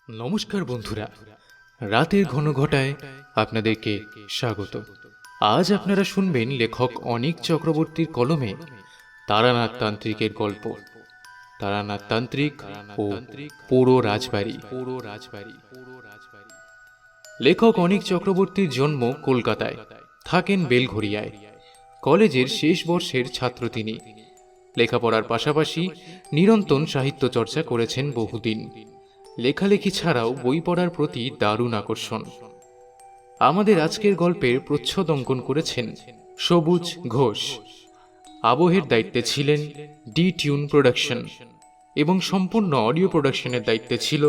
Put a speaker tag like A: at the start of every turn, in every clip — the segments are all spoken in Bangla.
A: নমস্কার বন্ধুরা, রাতের ঘন ঘটায় আপনাদেরকে স্বাগত। আজ আপনারা শুনবেন লেখক অনীক চক্রবর্তীর কলমে তারানাথ তান্ত্রিকের গল্প, তারানাথ তান্ত্রিক ও পোড়ো রাজবাড়ি। লেখক অনীক চক্রবর্তীর জন্ম কলকাতায়, থাকেন বেলঘরিয়ায়। কলেজের শেষ বর্ষের ছাত্র তিনি। লেখাপড়ার পাশাপাশি নিরন্তর সাহিত্য চর্চা করেছেন বহুদিন। লেখালেখি ছাড়াও বই পড়ার প্রতি দারুণ আকর্ষণ। আমাদের আজকের গল্পের প্রচ্ছদ অঙ্কন করেছেন সবুজ ঘোষ। আবহের দায়িত্বে ছিলেন ডি টিউন প্রোডাকশন এবং সম্পূর্ণ অডিও প্রোডাকশনের দায়িত্বে ছিল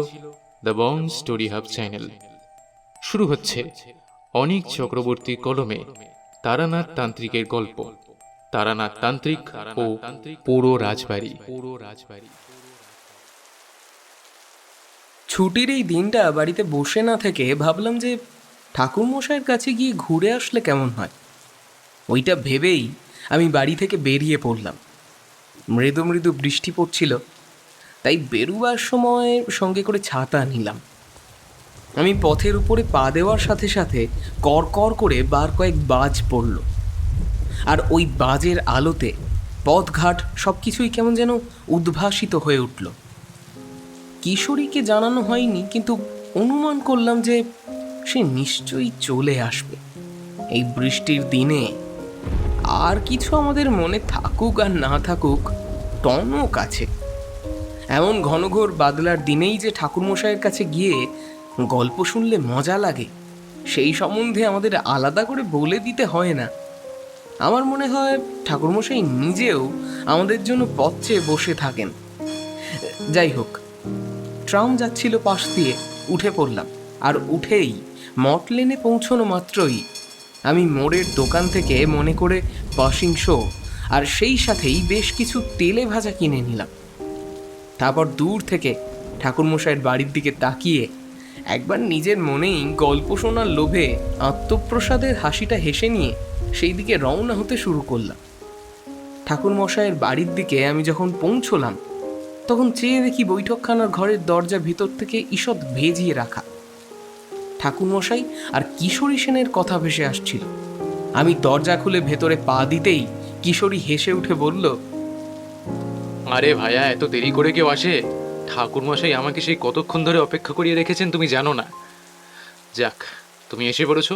A: the Bong story hub channel. শুরু হচ্ছে অনীক চক্রবর্তীর কলমে তারানাথ তান্ত্রিকের গল্প, তারানাথ তান্ত্রিক ও পোড়ো রাজবাড়ি।
B: ছুটির এই দিনটা বাড়িতে বসে না থেকে ভাবলাম যে ঠাকুরমশাইয়ের কাছে গিয়ে ঘুরে আসলে কেমন হয়। ওইটা ভেবেই আমি বাড়ি থেকে বেরিয়ে পড়লাম। মৃদু মৃদু বৃষ্টি পড়ছিল, তাই বেরুবার সময় সঙ্গে করে ছাতা নিলাম। আমি পথের উপরে পা দেওয়ার সাথে সাথে কর করে বার কয়েক বাজ পড়ল, আর ওই বাজের আলোতে পথঘাট সব কিছুই কেমন যেন উদ্ভাসিত হয়ে উঠল। কিশোরীকে জানানো হয়নি, কিন্তু অনুমান করলাম যে সে নিশ্চয়ই চলে আসবে এই বৃষ্টির দিনে। আর কিছু আমাদের মনে থাকুক আর না থাকুক, টনক আছে। এমন ঘনঘোর বাদলার দিনেই যে ঠাকুরমশাইয়ের কাছে গিয়ে গল্প শুনলে মজা লাগে, সেই সম্বন্ধে আমাদের আলাদা করে বলে দিতে হয় না। আমার মনে হয় ঠাকুরমশাই নিজেও আমাদের জন্য পথ চেয়ে বসে থাকেন। যাই হোক, ট্রাম যাচ্ছিল পাশ দিয়ে, উঠে পড়লাম। আর উঠেই মট লেনে পৌঁছনো মাত্রই আমি মোড়ের দোকান থেকে মনে করে পাসিং শো আর সেই সাথেই বেশ কিছু তেলে ভাজা কিনে নিলাম। তারপর দূর থেকে ঠাকুরমশাইয়ের বাড়ির দিকে তাকিয়ে একবার নিজের মনেই গল্প শোনার লোভে আত্মপ্রসাদের হাসিটা হেসে নিয়ে সেই দিকে রওনা হতে শুরু করলাম। ঠাকুরমশাইয়ের বাড়ির দিকে আমি যখন পৌঁছলাম, তখন চেয়ে দেখি বৈঠকখানার ঘরের দরজা ভিতর থেকে ঈষৎ ভেজিয়ে রাখা। ঠাকুরমশাই আর কিশোরী সেনের কথা ভেসে আসছিল। আমি দরজা খুলে ভেতরে পা দিতেই কিশোরী হেসে উঠে বলল,
A: আরে ভাইয়া, এত দেরি করে কেউ আসে? ঠাকুরমশাই আমাকে সেই কতক্ষণ ধরে অপেক্ষা করিয়ে রেখেছেন তুমি জানো না। যাক, তুমি এসে পড়েছো।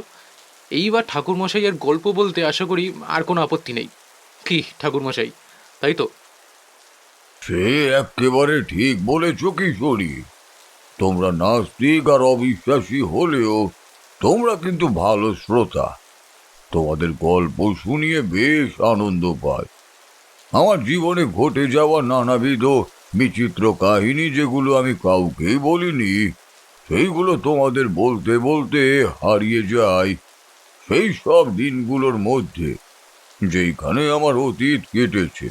A: এইবার ঠাকুরমশাই আর গল্প বলতে আশা করি আর কোনো আপত্তি নেই। কি ঠাকুরমশাই, তাই তো?
C: সে একেবারে ঠিক বলেছ কিশোরী। তোমরা নাস্তিক আর অবিশ্বাসী হলেও তোমরা কিন্তু ভালো শ্রোতা। তোমাদের গল্প শুনিয়ে বেশ আনন্দ পাই। আমার জীবনে ঘটে যাওয়া নানাবিধ বিচিত্র কাহিনী, যেগুলো আমি কাউকেই বলিনি, সেইগুলো তোমাদের বলতে বলতে হারিয়ে যায় সেই সব দিনগুলোর মধ্যে যেইখানে আমার অতীত কেটেছে।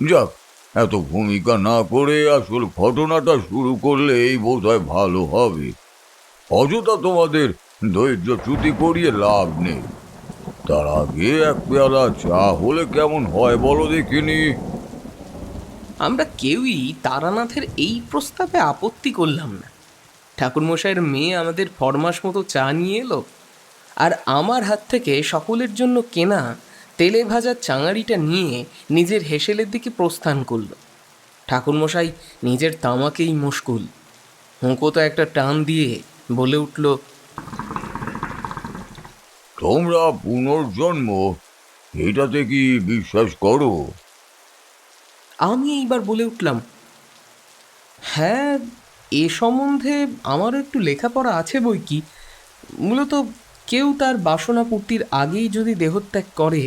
C: যাক, এত ভূমিকা না করে আসল ঘটনাটা শুরু করলেই বোধহয় ভালো হবে। অযথা তোমাদের ধৈর্যচ্যুতি করিয়ে লাভ নেই। তার আগে এক পেয়ালা চা হলে কেমন হয় বলো দেখিনি?
B: আমরা কেউই তারানাথের এই প্রস্তাবে আপত্তি করলাম না। ঠাকুরমশাইয়ের মেয়ে আমাদের ফরমাস মতো চা নিয়ে এলো, আর আমার হাত থেকে সকলের জন্য কেনা তেলে ভাজা চাঙারিটা নিয়ে নিজের হেসেলের দিকে প্রস্থান করল। ঠাকুরমশাই নিজের তামাকেই মুশকুল। হুঁকো তো একটা টান দিয়ে বলে উঠল,
C: তোমরা পুনর্জন্ম, এটাতে কি বিশ্বাস করো?
B: আমি এইবার বলে উঠলাম, হ্যাঁ, এ সম্বন্ধে আমারও একটু লেখাপড়া আছে বই কি। মূলত কেউ তার বাসনা পূর্তির আগেই যদি দেহত্যাগ করে,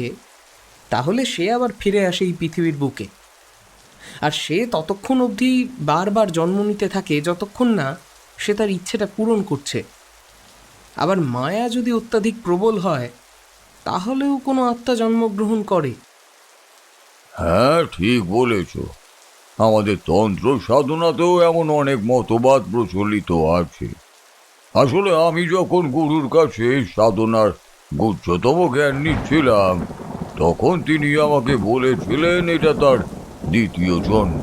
B: তাহলে সে আবার ফিরে আসে এই পৃথিবীর বুকে। আর সে ততক্ষণ অবধি বারবার জন্ম নিতে থাকে যতক্ষণ না সে তার ইচ্ছেটা পূরণ করছে। আবার মায়া যদি অত্যাধিক প্রবল হয়, তাহলেও কোনো আত্মা জন্মগ্রহণ করে।
C: হ্যাঁ, ঠিক বলেছ। আমাদের তন্ত্র সাধনাতেও এমন অনেক মতবাদ প্রচলিত আছে। আসলে আমি যখন গুরুর কাছে সাধনার গুচ্ছতম জ্ঞান নিচ্ছিলাম, তখন তিনি আমাকে বলেছিলেন এটা তার দ্বিতীয় জন্ম।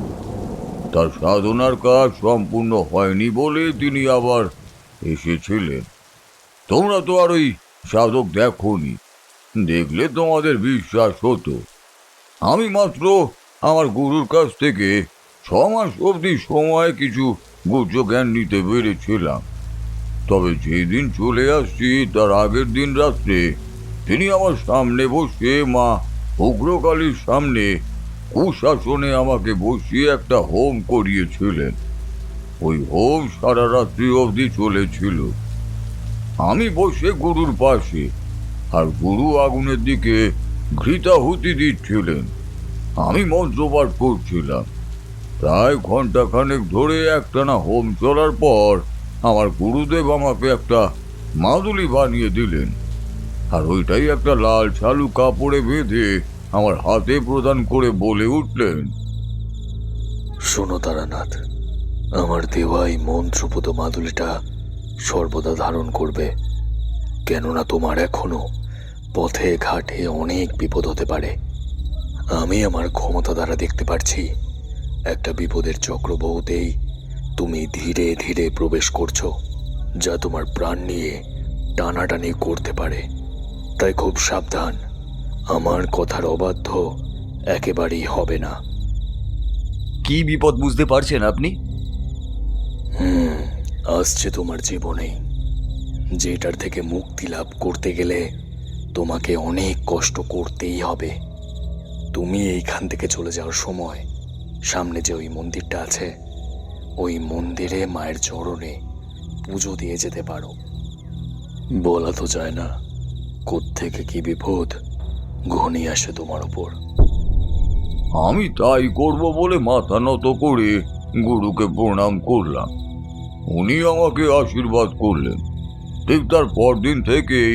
C: তার সাধনার কাজ সম্পূর্ণ হয়নি বলে তিনি আবার এসেছিলেন। তোমরা তো আর ওই সাধক দেখোনি, দেখলে তোমাদের বিশ্বাস হতো। আমি মাত্র আমার গুরুর কাছ থেকে 6 মাস অবধি সময় কিছু গুহ্য জ্ঞান নিতে পেরেছিলাম। তবে যেদিন চলে আসছি তার আগের দিন রাত্রে তিনি আমার সামনে বসে মা উগ্রকালীর সামনে কুশাসনে আমাকে বসিয়ে একটা হোম করিয়েছিলেন। ওই হোম সারা রাত্রি অবধি চলেছিল। আমি বসে গুরুর পাশে, আর গুরু আগুনের দিকে ঘৃতাহুতি দিচ্ছিলেন। আমি মন্ত্রপাঠ করছিলাম। প্রায় ঘন্টাখানেক ধরে একটানা হোম চলার পর আমার গুরুদেব আমাকে একটা মাদুলি বানিয়ে দিলেন, আর ওইটাই একটা লাল ছালু কাপড়ে বেঁধে আমার হাতে প্রদান করে বলে উঠলেন,
D: শোনো তারানাথ, আমার দেওয়া এই মন্ত্রপুত মাদুলিটা সর্বদা ধারণ করবে, কেননা তোমার এখনো পথে ঘাটে অনেক বিপদ হতে পারে। আমি আমার ক্ষমতা দ্বারা দেখতে পারছি একটা বিপদের চক্র বহুতেই তুমি ধীরে ধীরে প্রবেশ করছো, যা তোমার প্রাণ নিয়ে টানাটানি করতে পারে। তাই খুব সাবধান, আমার কথার অবাধ্য একেবারেই হবে না।
E: কি বিপদ বুঝতে পারছেন আপনি?
D: আসছে তোমার জীবনে, যেটার থেকে মুক্তি লাভ করতে গেলে তোমাকে অনেক কষ্ট করতেই হবে। তুমি এইখান থেকে চলে যাওয়ার সময় সামনে যে ওই মন্দিরটা আছে, ওই মন্দিরে মায়ের চরণে পুজো দিয়ে যেতে পারো। বলা তো যায় না কোত্থেকে কি বিপদ ঘনিয়ে আসে তোমার উপর।
C: আমি তাই করব বলে মাথা নত করে গুরুকে প্রণাম করলাম। উনি আমাকে আশীর্বাদ করলেন। ঠিক তার পরদিন থেকেই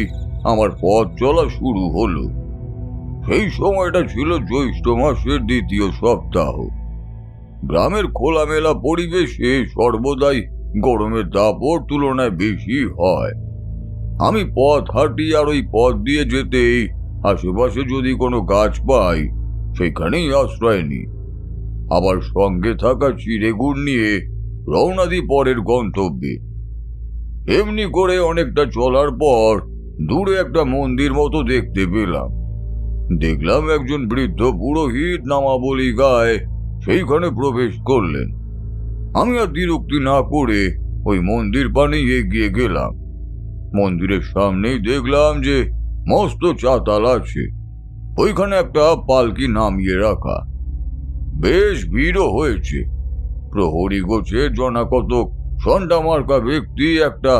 C: আমার পথ চলা শুরু হলো। সেই সময়টা ছিল জ্যৈষ্ঠ মাসের 2য় সপ্তাহ। গ্রামের খোলামেলা পরিবেশে সর্বদাই গরমের দাপট তুলনায় বেশি হয়। আমি পথ হাঁটি, আর ওই পথ দিয়ে যেতেই আশেপাশে যদি কোনো গাছ পাই সেখানেই আশ্রয় নিই। আবার সঙ্গে থাকা চিড়ে গুড় নিয়ে রওনা দিই পরের গন্তব্যে। এমনি করে অনেকটা চলার পর দূরে একটা মন্দির মতো দেখতে পেলাম। দেখলাম একজন বৃদ্ধ পুরোহিত নামাবলী গায়ে সেইখানে প্রবেশ করলেন। আমি আর দ্বিরুক্তি না করে ওই মন্দির পানে এগিয়ে গেলাম। মন্দিরের সামনেই দেখলাম যে মস্ত চাতাল আছে, ওইখানে একটা পালকি নামিয়ে রাখা। বেশ ভিড়ও হয়েছে। প্রহরী গোছে জনাকতক সন্ডা মার্কা ব্যক্তি একটা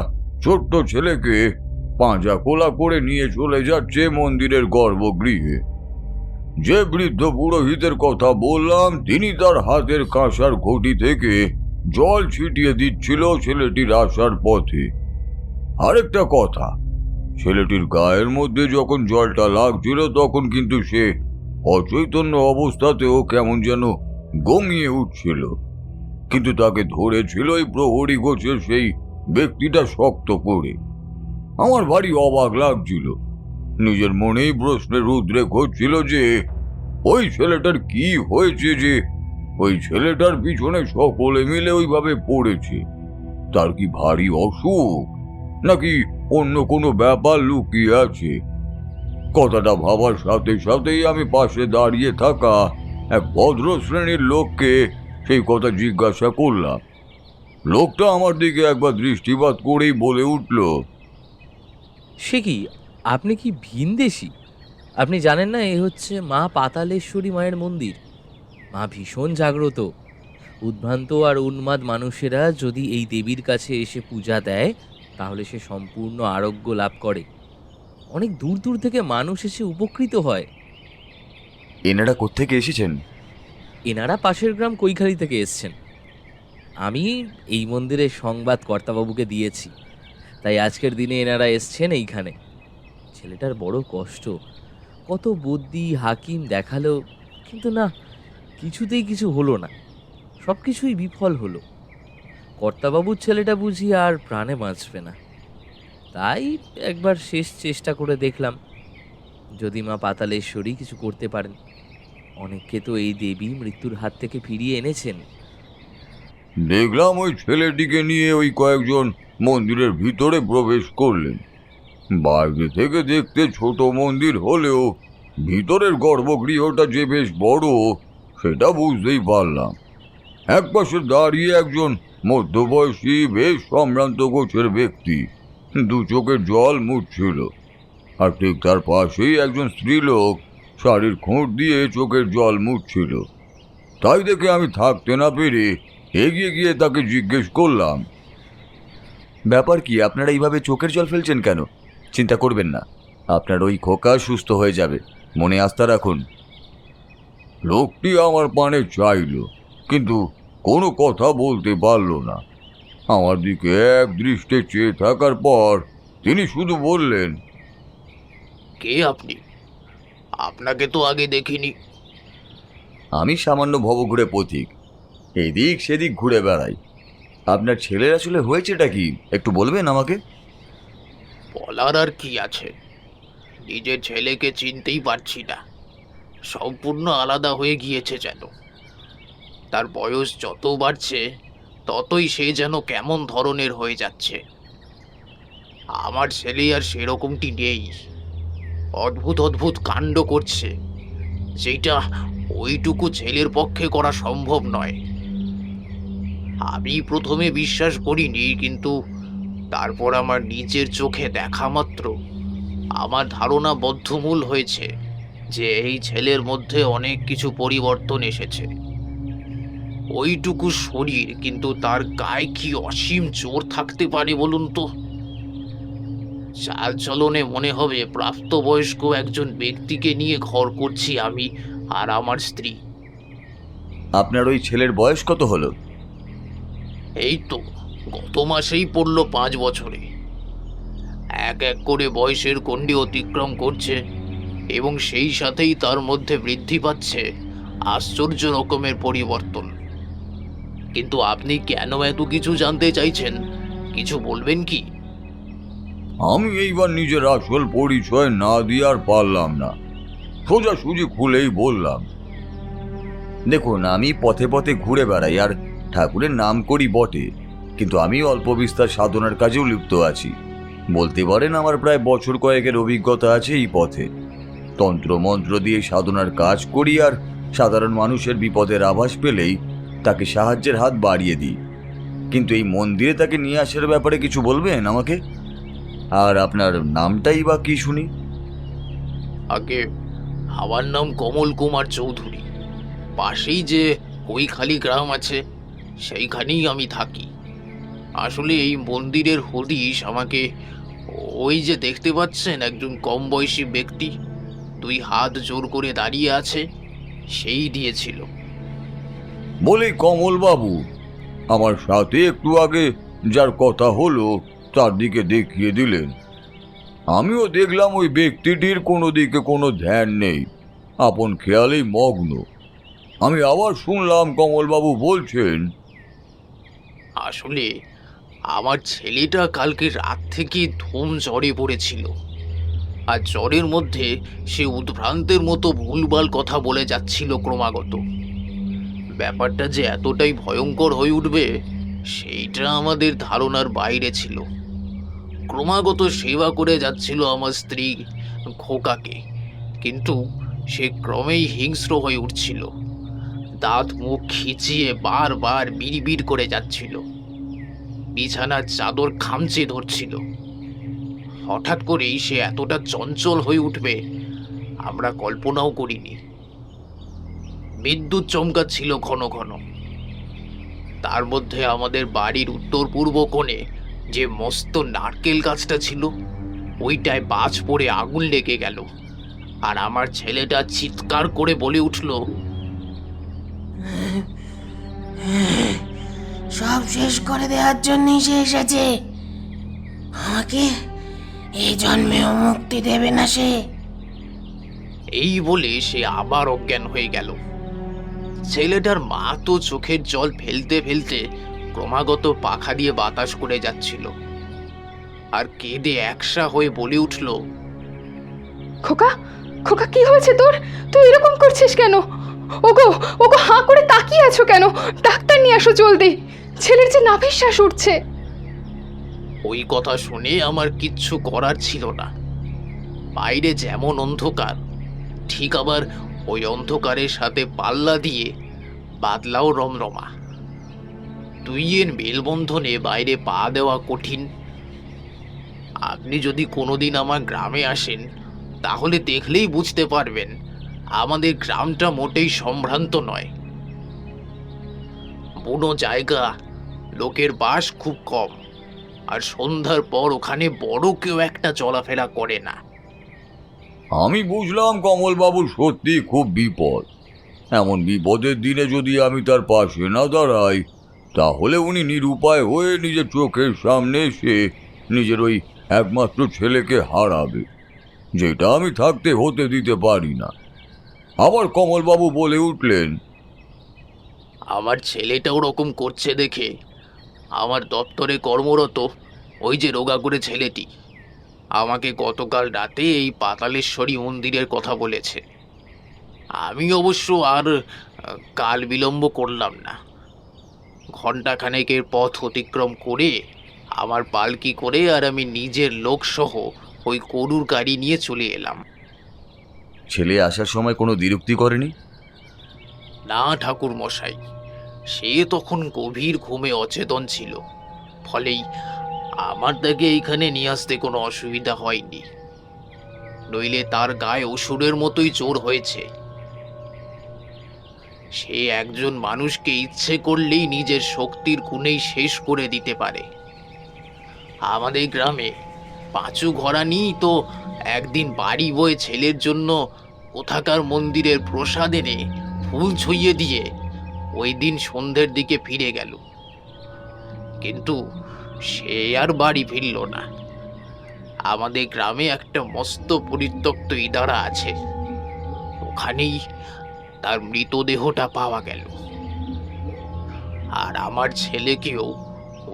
C: ছোট্ট ছেলেকে পাঁজা কোলা করে নিয়ে চলে যাচ্ছে মন্দিরের গর্ভগৃহে। যে বৃদ্ধ পুরোহিতের কথা বললাম, তিনি তার হাতের কাঁসার ঘটি থেকে জল ছিটিয়ে দিচ্ছিল ছেলেটির আসার পথে। আরেকটা কথা, ছেলেটির গায়ের মধ্যে যখন জলটা লাগছিল তখন কিন্তু সে অচৈতন্য অবস্থাতেও কেমন যেন গমিয়ে উঠছিল, কিন্তু তাকে ধরেছিল এই প্রহরী গোছের সেই ব্যক্তিটা শক্ত করে। আমার ভারী অবাক লাগছিল। নিজের মনেই প্রশ্নের উদ্রেক হচ্ছিল যে ওই ছেলেটার কি হয়েছে যে ওই ছেলেটার পিছনে সকলে মিলে ওইভাবে পড়েছে। তার কি ভারী অসুখ, নাকি অন্য কোনো ব্যাপার লুকিয়ে আছে? কথাটা ভাবার সাথে সাথেই আমি পাশে দাঁড়িয়ে থাকা এক ভদ্র শ্রেণীর লোককে সেই কথা জিজ্ঞাসা করলাম। লোকটা আমার দিকে একবার দৃষ্টিপাত করেই বলে উঠল,
F: সে কি, আপনি কি ভিনদেশী? আপনি জানেন না এ হচ্ছে মা পাতালেশ্বরী মায়ের মন্দির? মা ভীষণ জাগ্রত। উদ্ভ্রান্ত আর উন্মাদ মানুষেরা যদি এই দেবীর কাছে এসে পূজা দেয় তাহলে সে সম্পূর্ণ আরোগ্য লাভ করে। অনেক দূর দূর থেকে মানুষ এসে উপকৃত হয়।
E: এনারা কোত্থেকে এসেছেন?
F: এনারা পাশের গ্রাম কৈখালি থেকে এসছেন। আমি এই মন্দিরের সংবাদ কর্তাবাবুকে দিয়েছি, তাই আজকের দিনে এনারা এসছেন এইখানে। ছেলেটার বড় কষ্ট, কত বুদ্ধি হাকিম দেখালো, কিন্তু না, কিছুতেই কিছু হলো না। সব কিছুই বিফল হলো। কর্তাবাবুর ছেলেটা বুঝি আর প্রাণে বাঁচবে না। তাই একবার শেষ চেষ্টা করে দেখলাম, যদি মা পাতালেশ্বরী কিছু করতে পারেন। অনেককে তো এই দেবী মৃত্যুর হাত থেকে ফিরিয়ে এনেছেন।
C: দেখলাম ওই ছেলেটিকে নিয়ে ওই কয়েকজন মন্দিরের ভিতরে প্রবেশ করলেন। বাইরে থেকে দেখতে ছোট মন্দির হলেও ভিতরের গর্ভগৃহটা যে বেশ বড় সেটা বুঝতেই পারলাম। একপাশে দাঁড়িয়ে একজন মধ্যবয়সী বেশ সম্ভ্রান্ত গোছের ব্যক্তি দু চোখের জল মুছছিল, আর ঠিক তার পাশেই একজন স্ত্রীলোক শাড়ির খুঁট দিয়ে চোখের জল মুছছিল। তাই দেখে আমি থাকতে না পেরে এগিয়ে গিয়ে তাকে জিজ্ঞেস করলাম,
E: ব্যাপার কি, আপনারা এইভাবে চোখের জল ফেলছেন কেন? চিন্তা করবেন না, আপনার ওই খোকা সুস্থ হয়ে যাবে, মনে আস্থা রাখুন।
C: লোকটি আমার পানে চাইল, কিন্তু কোনো কথা বলতে পারল না। আমার দিকে এক দৃষ্টে চেয়ে থাকার পর তিনি শুধু বললেন,
D: কে আপনি? আপনাকে তো আগে দেখিনি।
E: আমি সামান্য ভবঘুরে পথিক, এদিক সেদিক ঘুরে বেড়াই। আপনার ছেলের আসলে হয়েছেটা কি একটু বলবেন আমাকে?
D: বলার আর কি আছে, নিজের ছেলেকে চিনতেই পারছি না, সম্পূর্ণ আলাদা হয়ে গিয়েছে যেন। তার বয়স যত বাড়ছে ততই সে যেন কেমন ধরনের হয়ে যাচ্ছে। আমার ছেলে আর সেরকমটি নেই, অদ্ভুত অদ্ভুত কাণ্ড করছে, যেটা ওইটুকু ছেলের পক্ষে করা সম্ভব নয়। আমি প্রথমে বিশ্বাস করিনি, কিন্তু তারপর আমার নিজের চোখে দেখা মাত্র আমার ধারণা বদ্ধমূল হয়েছে যে এই ছেলের মধ্যে অনেক কিছু পরিবর্তন এসেছে। ওইটুকু শরীর, কিন্তু তার গায়ে কি অসীম জোর থাকতে পারে বলুন তো। চালচলনে মনে হবে প্রাপ্তবয়স্ক একজন ব্যক্তিকে নিয়ে ঘর করছি আমি আর আমার স্ত্রী।
E: আপনার ওই ছেলের বয়স কত হলো?
D: এই তো গত মাসেই পড়ল 5 বছরে। এক এক করে বয়সের গণ্ডি অতিক্রম করছে, এবং সেই সাথেই তার মধ্যে বৃদ্ধি পাচ্ছে আশ্চর্য রকমের পরিবর্তন। কিন্তু আপনি কেন এত কিছু জানতে চাইছেন, কিছু বলবেন কি?
C: আমি এইবার নিজের আসল পরিচয় না দিয়ে আর পারলাম না, সোজাসুজি খুলেই বললাম,
E: দেখুন, আমি পথে পথে ঘুরে বেড়াই আর ঠাকুরের নাম করি বটে, কিন্তু আমি অল্প বিস্তার সাধনার কাজেও লিপ্ত আছি। বলতে পারেন আমার প্রায় বছর কয়েকের অভিজ্ঞতা আছে এই পথে। তন্ত্রমন্ত্র দিয়ে সাধনার কাজ করি, আর সাধারণ মানুষের বিপদের আভাস পেলেই তাকে সাহায্যের হাত বাড়িয়ে দিই। কিন্তু এই মন্দিরে তাকে নিয়ে আসার ব্যাপারে কিছু বলবেন আমাকে? আর আপনার নামটাই বা কি শুনি?
D: আগে আমার নাম কমল কুমার চৌধুরী। পাশেই যে কৈখালি গ্রাম আছে সেইখানেই আমি থাকি। আসলে এই মন্দিরের হদিশ আমাকে ওই যে দেখতে পাচ্ছেন একজন কম বয়সী ব্যক্তি 2 হাত জোর করে দাঁড়িয়ে আছে, সেই দিয়েছিল।
C: বলি কমলবাবু, আমার সাথে একটু আগে যার কথা হলো তার দিকে দেখিয়ে দিলেন। আমিও দেখলাম ওই ব্যক্তিটির কোনো দিকে কোনো ধ্যান নেই, আপন খেয়ালেই মগ্ন। আমি আবার শুনলাম কমলবাবু বলছেন,
D: আসলে আমার ছেলেটা কালকে রাত থেকে ধুম জ্বরে পড়েছিল, আর জ্বরের মধ্যে সে উদ্ভ্রান্তের মতো ভুলভাল কথা বলে যাচ্ছিল ক্রমাগত। ব্যাপারটা যে এতটাই ভয়ঙ্কর হয়ে উঠবে সেইটা আমাদের ধারণার বাইরে ছিল। ক্রমাগত সেবা করে যাচ্ছিল আমার স্ত্রী খোকাকে, কিন্তু সে ক্রমেই হিংস্র হয়ে উঠছিল। দাঁত মুখ খিচিয়ে বারবার বিড়বিড় করে যাচ্ছিল, বিছানার চাদর খামচে ধরছিল। হঠাৎ করেই সে এতটা চঞ্চল হয়ে উঠবে আমরা কল্পনাও করিনি। বিদ্যুৎ চমকাচ্ছিল ঘন ঘন। তার মধ্যে আমাদের বাড়ির উত্তর পূর্ব কোণে যে মস্ত নারকেল গাছটা ছিল, ওইটায় বাজ পড়ে আগুন লেগে গেল, আর আমার ছেলেটা চিৎকার করে বলে উঠল,
G: সব শেষ করে দেওয়ার জন্যই সে এসেছে। আমাকে এই জন্মেও মুক্তি দেবে না সে।
D: এই বলে সে আবার অজ্ঞান হয়ে গেল। ছেলেটার মা তো চোখের জল ফেলতে ফেলতে ক্রমাগত পাখা দিয়ে বাতাস করে যাচ্ছিল, আর কেঁদে একসা হয়ে বলে উঠল,
H: খোকা, খোকা, কি হয়েছে তোর? তুই এরকম করছিস কেন? ওগো, ওগো, হাঁ করে তাকিয়ে আছো কেন? ডাক্তার নিয়ে আসো জলদি। ছেলের যে নাভিশ্বাস উঠছে।
A: ওই কথা শুনে আমার কিচ্ছু করার ছিল না। বাইরে যেমন অন্ধকার, ঠিক আবার ওই অন্ধকারের সাথে পাল্লা দিয়ে বাদলাও রমরমা। দুইয়ের মেলবন্ধনে বাইরে পা দেওয়া কঠিন। আপনি যদি কোনোদিন আমার গ্রামে আসেন, তাহলে দেখলেই বুঝতে পারবেন আমাদের গ্রামটা মোটেই সম্ভ্রান্ত নয়। বুনো জায়গা, লোকের বাস খুব কম, আর সন্ধ্যার পর ওখানে বড় কেউ একটা চলাফেরা করে না।
C: আমি বুঝলাম কমলবাবুর সত্যি খুব বিপদ। এমন বিপদের দিনে যদি আমি তার পাশে না দাঁড়াই, তাহলে উনি নিরুপায় হয়ে নিজের চোখের সামনে এসে নিজের ওই একমাত্র ছেলেকে হারাবে, যেটা আমি থাকতে হতে দিতে পারি না। আবার কমলবাবু বলে উঠলেন,
A: আমার ছেলেটা ওরকম করছে দেখে আমার দপ্তরে কর্মরত ওই যে রোগাগুড়ে ছেলেটি আমাকে গতকাল রাতে এই পাতালেশ্বরী মন্দিরের কথা বলেছে। আমি অবশ্য আর কাল বিলম্ব করলাম না। ঘণ্টাখানেকের পথ অতিক্রম করে আমার পালকি করে আর আমি নিজের লোকসহ ওই গরুর গাড়ি নিয়ে চলে এলাম।
E: ছেলে আসার সময় কোনো দ্বিরুক্তি করেনি?
A: না ঠাকুর মশাই, সে তখন গভীর ঘুমে অচেতন ছিল, ফলেই আমার তাকে এইখানে নিয়ে আসতে কোনো অসুবিধা হয়নি। নইলে তার গায়ে অসুরের মতোই জোর হয়েছে। সে একজন মানুষকে ইচ্ছে করলেই নিজের শক্তির গুণেই শেষ করে দিতে পারে। আমাদের গ্রামে পাঁচু ঘরানি তো একদিন বাড়ি বয়ে ছেলের জন্য কোথাকার মন্দিরের প্রসাদ এনে ফুল ছুঁইয়ে দিয়ে ওই দিন সন্ধ্যের দিকে ফিরে গেল, কিন্তু সে আর বাড়ি ফিরল না। আমাদের গ্রামে একটা মস্ত পরিত্যক্ত ইদারা আছে, ওখানেই তার মৃতদেহটা পাওয়া গেল। আর আমার ছেলেকেও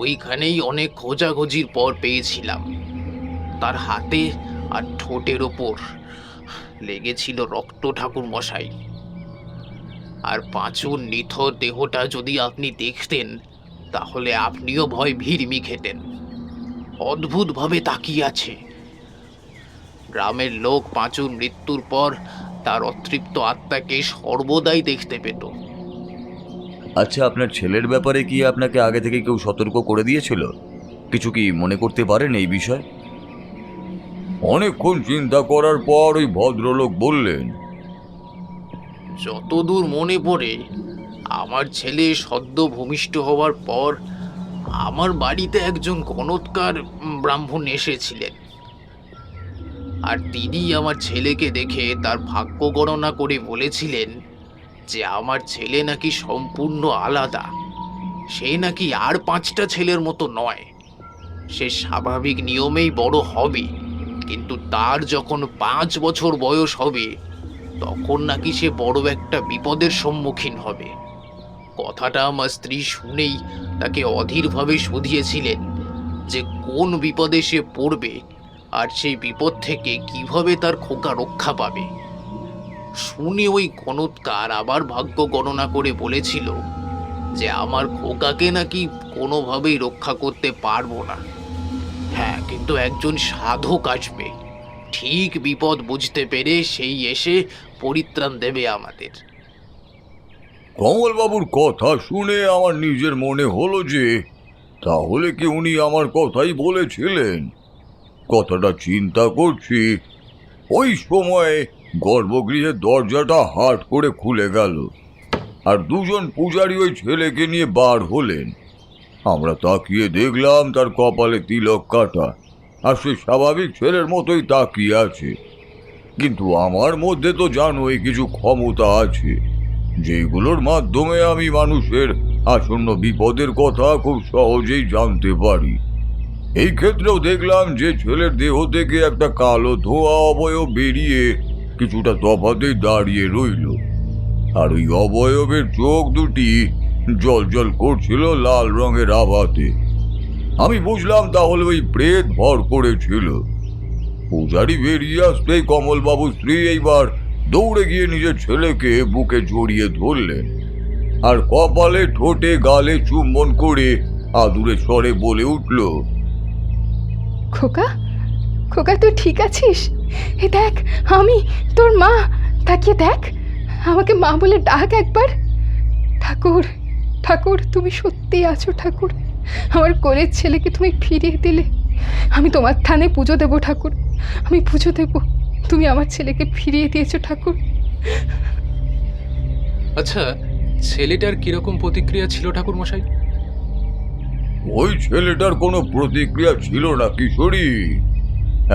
A: ওইখানেই অনেক খোঁজাখুঁজির পর পেয়েছিলাম। তার হাতে আর ঠোঁটের ওপর লেগেছিল রক্ত ঠাকুর মশাই। আর পাঁচুর নিথর দেহটা যদি আপনি দেখতেন, তাহলে আপনিও ভয় ভিড়মি খেতেন। অদ্ভুতভাবে তাকিয়ে আছে। গ্রামের লোক পাঁচুর মৃত্যুর পর তার অতৃপ্ত আত্মাকে সর্বদাই দেখতে পেত।
E: আচ্ছা, আপনার ছেলের ব্যাপারে কি আপনাকে আগে থেকে কেউ সতর্ক করে দিয়েছিল? কিছু কি মনে করতে পারেন এই বিষয়?
C: অনেকক্ষণ চিন্তা করার পর ওই ভদ্রলোক বললেন,
A: যতদূর মনে পড়ে, আমার ছেলে সদ্য ভূমিষ্ঠ হওয়ার পর আমার বাড়িতে একজন গণৎকার ব্রাহ্মণ এসেছিলেন। আর তিনি আমার ছেলেকে দেখে তার ভাগ্য গণনা করে বলেছিলেন যে আমার ছেলে নাকি সম্পূর্ণ আলাদা। সে নাকি আর 5টা ছেলের মতো নয়। সে স্বাভাবিক নিয়মেই বড় হবে, কিন্তু তার যখন 5 বছর বয়স হবে, তখন নাকি সে বড় একটা বিপদের সম্মুখীন হবে। কথাটা আমার স্ত্রী শুনেই তাকে অধীরভাবে শুধিয়েছিলেন যে কোন বিপদে সে পড়বে আর সেই বিপদ থেকে কিভাবে তার খোকা রক্ষা পাবে। শুনে ওই গণৎকার আবার ভাগ্য গণনা করে বলেছিল যে আমার খোকাকে নাকি কোনোভাবেই রক্ষা করতে পারবো না। হ্যাঁ, কিন্তু একজন সাধক আসবে, ঠিক বিপদ বুঝতে পেরে সেই এসে পরিত্রাণ দেবে আমাদের।
C: কমলবাবুর কথা শুনে আমার নিজের মনে হলো যে তাহলে কি উনি আমার কথাই বলেছিলেন। কথাটা চিন্তা করছি, ওই সময় গর্ভগৃহের দরজাটা হাট করে খুলে গেল, আর 2জন পূজারী ওই ছেলেকে নিয়ে বার হলেন। আমরা তাকিয়ে দেখলাম তার কপালে তিলক কাটা, আর সে স্বাভাবিক ছেলের মতোই তাকিয়ে আছে। কিন্তু আমার মধ্যে তো জানোই কিছু ক্ষমতা আছে, যেগুলোর মাধ্যমে আমি মানুষের আসন্ন বিপদের কথা খুব সহজেই জানতে পারি। এই ক্ষেত্রেও দেখলাম যে ছেলের দেহ থেকে একটা কালো ধোঁয়া অবয়ব বেরিয়ে কিছুটা তফাতেই দাঁড়িয়ে রইল, আর ওই অবয়বের চোখ দুটি জল করছিল লাল রঙের আভাতে। আমি বুঝলাম তাহলে ওই প্রেত ভর করেছিল। পূজারি বেরিয়ে আসতেই কমলবাবুর স্ত্রী এইবার দৌড়ে গিয়ে নিজের ছেলেকে বুকে জড়িয়ে ধরলেন। আর কপালে ঠোঁটে গালে চুম্বন করে আদুরে স্বরে বলে উঠল,
H: খোকা খোকা তুই ঠিক আছিস? এ দেখ আমি তোর মা, তাকিয়ে দেখ, আমাকে মা বলে ডাক একবার। ঠাকুর ঠাকুর তুমি সত্যি আছো ঠাকুর, আমার কোলের ছেলেকে তুমি ফিরিয়ে দিলে। আমি তোমার থানে পুজো দেবো ঠাকুর, আমি পুজো দেব, তুমি আমার ছেলেকে ফিরিয়ে দিয়েছো ঠাকুর।
A: আচ্ছা, ছেলেটার কিরকম প্রতিক্রিয়া ছিল ঠাকুর মশাই?
C: ওই ছেলেটার কোনো প্রতিক্রিয়া ছিল না কিশোরী।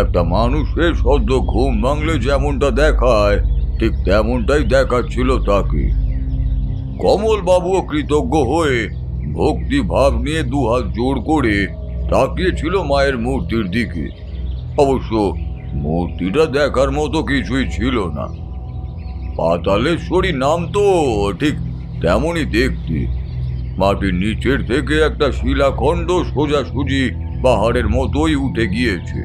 C: একটা মানুষের সদ্য ঘুম ভাঙলে যেমনটা দেখায় ঠিক তেমনটাই দেখাচ্ছিল তাকে। কমল বাবুও কৃতজ্ঞ হয়ে ভক্তি ভাব নিয়ে দুহাত জোড় করে তাকিয়েছিল মায়ের মূর্তির দিকে। অবশ্য মূর্তিটা দেখার মতো কিছুই ছিল না। পাতালেশ্বরী নাম তো ঠিক তেমনই দেখতে। মাটির নিচের থেকে একটা শিলাখণ্ড সোজাসুজি পাহাড়ের মতোই উঠে গিয়েছে,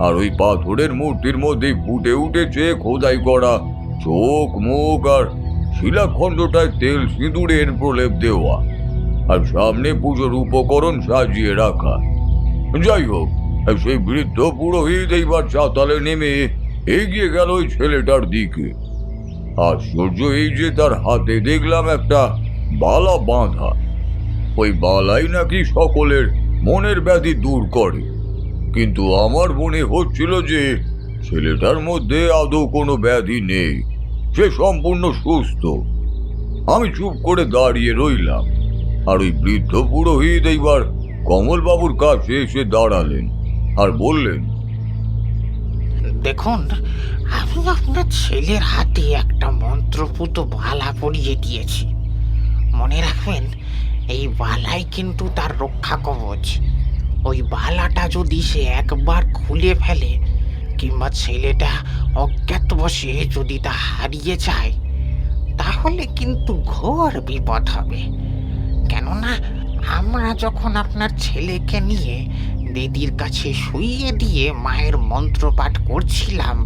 C: আর ওই পাথরের মূর্তির মধ্যেই ফুটে উঠেছে খোদাই করা চোখ, মুখ, আর শিলাখণ্ডটায় তেল সিঁদুরের প্রলেপ দেওয়া, আর সামনে পুজোর উপকরণ সাজিয়ে রাখা। যাই হোক, সেই বৃদ্ধ পুরোহিত এইবার চাতালে নেমে এগিয়ে গেল ওই ছেলেটার দিকে। আশ্চর্য এই যে তার হাতে দেখলাম একটা বালা বাঁধা। ওই বালাই নাকি সকলের মনের ব্যাধি দূর করে, কিন্তু আমার মনে হচ্ছিল যে ছেলেটার মধ্যে আদৌ কোনো ব্যাধি নেই, সে সম্পূর্ণ সুস্থ। আমি চুপ করে দাঁড়িয়ে রইলাম, আর ওই বৃদ্ধ পুরোহিত এইবার কমলবাবুর কাছে এসে দাঁড়ালেন আর বললেন,
G: দেখুন, আমি আপনার ছেলের হাতে একটা মন্ত্রপুত বালা পরিয়ে দিয়েছি। মনে রাখবেন, এই বালাই কিন্তু তার রক্ষা কবচ। ওই বালাটা যদি সে একবার খুলে ফেলে, কিংবা ছেলেটা অজ্ঞাতবশে যদি তা হারিয়ে যায়, তাহলে কিন্তু ঘোর বিপদ হবে। কেননা আমরা যখন আপনার ছেলেকে নিয়ে বেদির কাছে শুইয়ে দিয়ে মায়ের মন্ত্র পাঠ করছিলাম,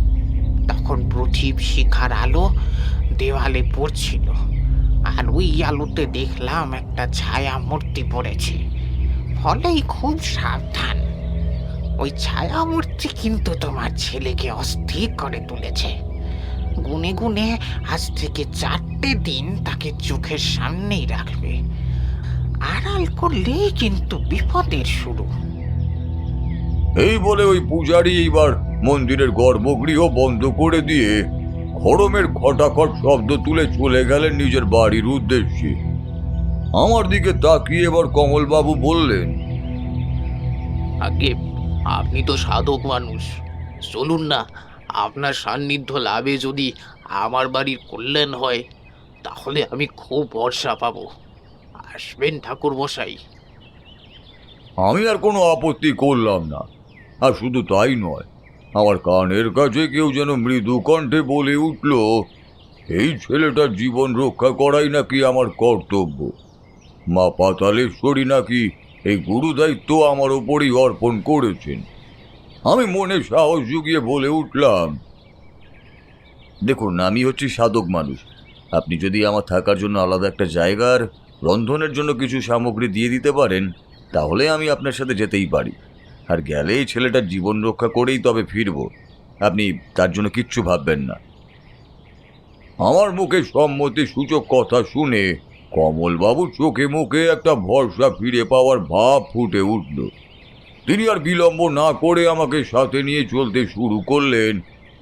G: তখন প্রদীপ শিখার আলো দেওয়ালে পড়ছিল, আর ওই আলোতে দেখলাম একটা ছায়া মূর্তি পড়েছে। ফলেই খুব সাবধান, ওই ছায়া মূর্তি কিন্তু তোমার ছেলেকে অস্থির করে তুলেছে। গুনে গুনে আজ থেকে 4টে দিন তাকে চোখের সামনেই রাখবে, আড়াল করলেই কিন্তু বিপদের শুরু।
C: এই বলে ওই পূজারী এইবার মন্দিরের গর্ভগৃহ বন্ধ করে দিয়ে খড়মের খটাখট শব্দ তুলে চলে গেলেন নিজের বাড়ির উদ্দেশ্যে। আমার দিকে তাকিয়ে এবার কমলবাবু বললেন,
I: আগে আপনি তো সাধক মানুষ, চলুন না, আপনার সান্নিধ্য লাভে যদি আমার বাড়ির কল্যাণ হয়, তাহলে আমি খুব ভরসা পাবো। আসবেন ঠাকুর মশাই।
C: আমি আর কোনো আপত্তি করলাম না। আর শুধু তাই নয়, আমার কানের কাছে কেউ যেন মৃদু কণ্ঠে বলে উঠল, এই ছেলেটার জীবন রক্ষা করাই নাকি আমার কর্তব্য। মা পাতালেশ্বরী নাকি এই গুরু দায়িত্ব আমার ওপরই অর্পণ করেছেন। আমি মনে সাহস জুগিয়ে বলে উঠলাম,
E: দেখুন, আমি হচ্ছি সাধক মানুষ। আপনি যদি আমার থাকার জন্য আলাদা একটা জায়গার রন্ধনের জন্য কিছু সামগ্রী দিয়ে দিতে পারেন, তাহলে আমি আপনার সাথে যেতেই পারি। আর গেলে এই ছেলেটার জীবন রক্ষা করেই তবে ফিরব। আপনি তার জন্য কিচ্ছু ভাববেন না।
C: আমার মুখে সম্মতি সূচক কথা শুনে কমলবাবু চোখে মুখে একটা ভরসা ফিরে পাওয়ার ভাব ফুটে উঠল। তিনি আর বিলম্ব না করে আমাকে সাথে নিয়ে চলতে শুরু করলেন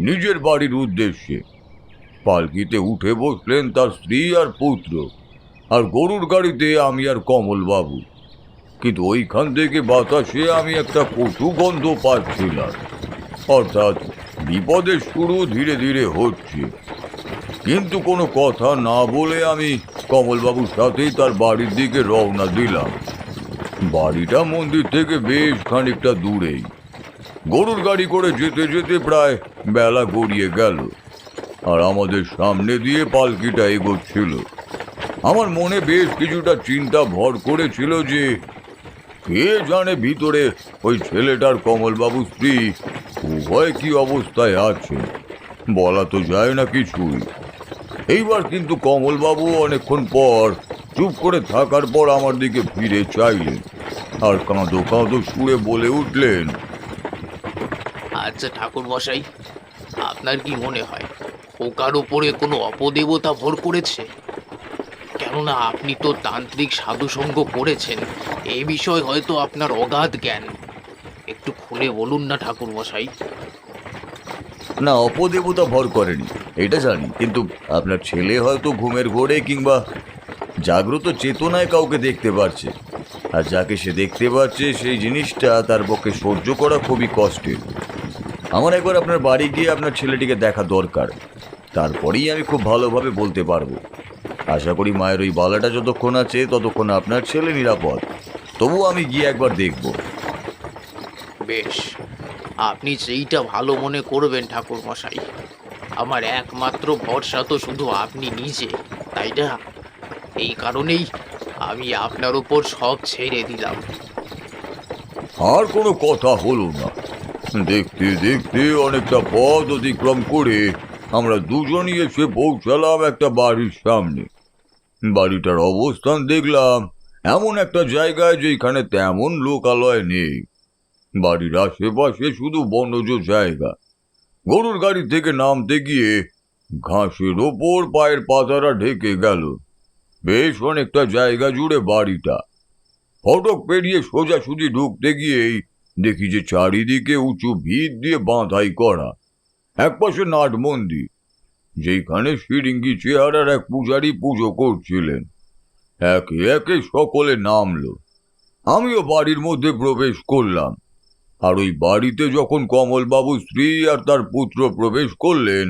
C: নিজের বাড়ির উদ্দেশ্যে। পালকিতে উঠে বসলেন তার স্ত্রী আর পুত্র, আর গরুর গাড়িতে আমি আর কমলবাবু। কিন্তু ওইখান থেকে বাতাসে আমি একটা কটু গন্ধ পাচ্ছিলাম, অর্থাৎ বিপদের শুরু ধীরে ধীরে হচ্ছে। কিন্তু কোনো কথা না বলে আমি কমলবাবুর সাথেই তার বাড়ির দিকে রওনা দিলাম। বাড়িটা মন্দির থেকে বেশ খানিকটা দূরেই। গরুর গাড়ি করে যেতে যেতে প্রায় বেলা গড়িয়ে গেল, আর আমাদের সামনে দিয়ে পালকিটা এগোচ্ছিল। আমার মনে বেশ কিছুটা চিন্তা ভর করেছিল যে কে জানে ভিতরে ওই ছেলেটার কমলবাবু স্ত্রী উভয় কি অবস্থায় আছে, বলা তো যায় না কিছুই। এইবার কিন্তু কমলবাবু অনেকক্ষণ পর চুপ করে থাকার পর আমার দিকে ফিরে চাইলেন আর কাঁদো কাঁদো সুরে বলে উঠলেন,
I: আচ্ছা ঠাকুর মশাই, আপনার কি মনে হয় খোকার উপরে কোনো অপদেবতা ভর করেছে? কেননা আপনি তো তান্ত্রিক সাধুসঙ্গ করেছেন, এই বিষয়ে হয়তো আপনার অগাধ জ্ঞান। একটু খুলে বলুন না ঠাকুর মশাই।
E: না, অপদেবতা ভর করেনি এটা জানি, কিন্তু আপনার ছেলে হয়তো ঘুমের ঘোরে কিংবা জাগ্রত চেতনায় কাউকে দেখতে পারছে, আর যাকে সে দেখতে পাচ্ছে সেই জিনিসটা তার পক্ষে সহ্য করা খুবই কষ্টের। আমার একবার আপনার বাড়ি গিয়ে আপনার ছেলেটিকে দেখা দরকার, তারপরেই আমি খুব ভালোভাবে বলতে পারবো। আশা করি মায়ের ওই বালাটা যতক্ষণ আছে ততক্ষণ আপনার ছেলে নিরাপদ। তবুও আমি গিয়ে একবার দেখব।
I: বেশ, আপনি যেইটা ভালো মনে করবেন ঠাকুর মশাই। আমার একমাত্র ভরসা তো শুধু আপনি নিজে, তাই না? এই কারণেই আমি আপনার উপর সব ছেড়ে দিলাম।
C: আর কোনো কথা হলো না। দেখতে দেখতে অনেকটা পথ অতিক্রম করে আমরা দুজনই এসে পৌঁছালাম একটা বাড়ির সামনে। বাড়িটার অবস্থান দেখলাম এমন একটা জায়গায় যেখানে তেমন লোকালয় নেই। বাড়ির আশেপাশে শুধু বনজ জায়গা। গরুর গাড়ি থেকে নামতে গিয়ে ঘাসের ওপর পায়ের পাতারা ঢেকে গেল। বেশ অনেকটা জায়গা জুড়ে বাড়িটা। ফটক পেরিয়ে সোজাসুজি ঢুকতে গিয়েই দেখি যে চারিদিকে উঁচু ভিত দিয়ে বাঁধাই করা। একপাশে নাট মন্দির, যেখানে ফিরিঙ্গি চেহারার এক পূজারী পুজো করছিলেন। একে একে সকলে নামলো। আমিও বাড়ির মধ্যে প্রবেশ করলাম। আর ওই বাড়িতে যখন কমলবাবু স্ত্রী আর তার পুত্র প্রবেশ করলেন,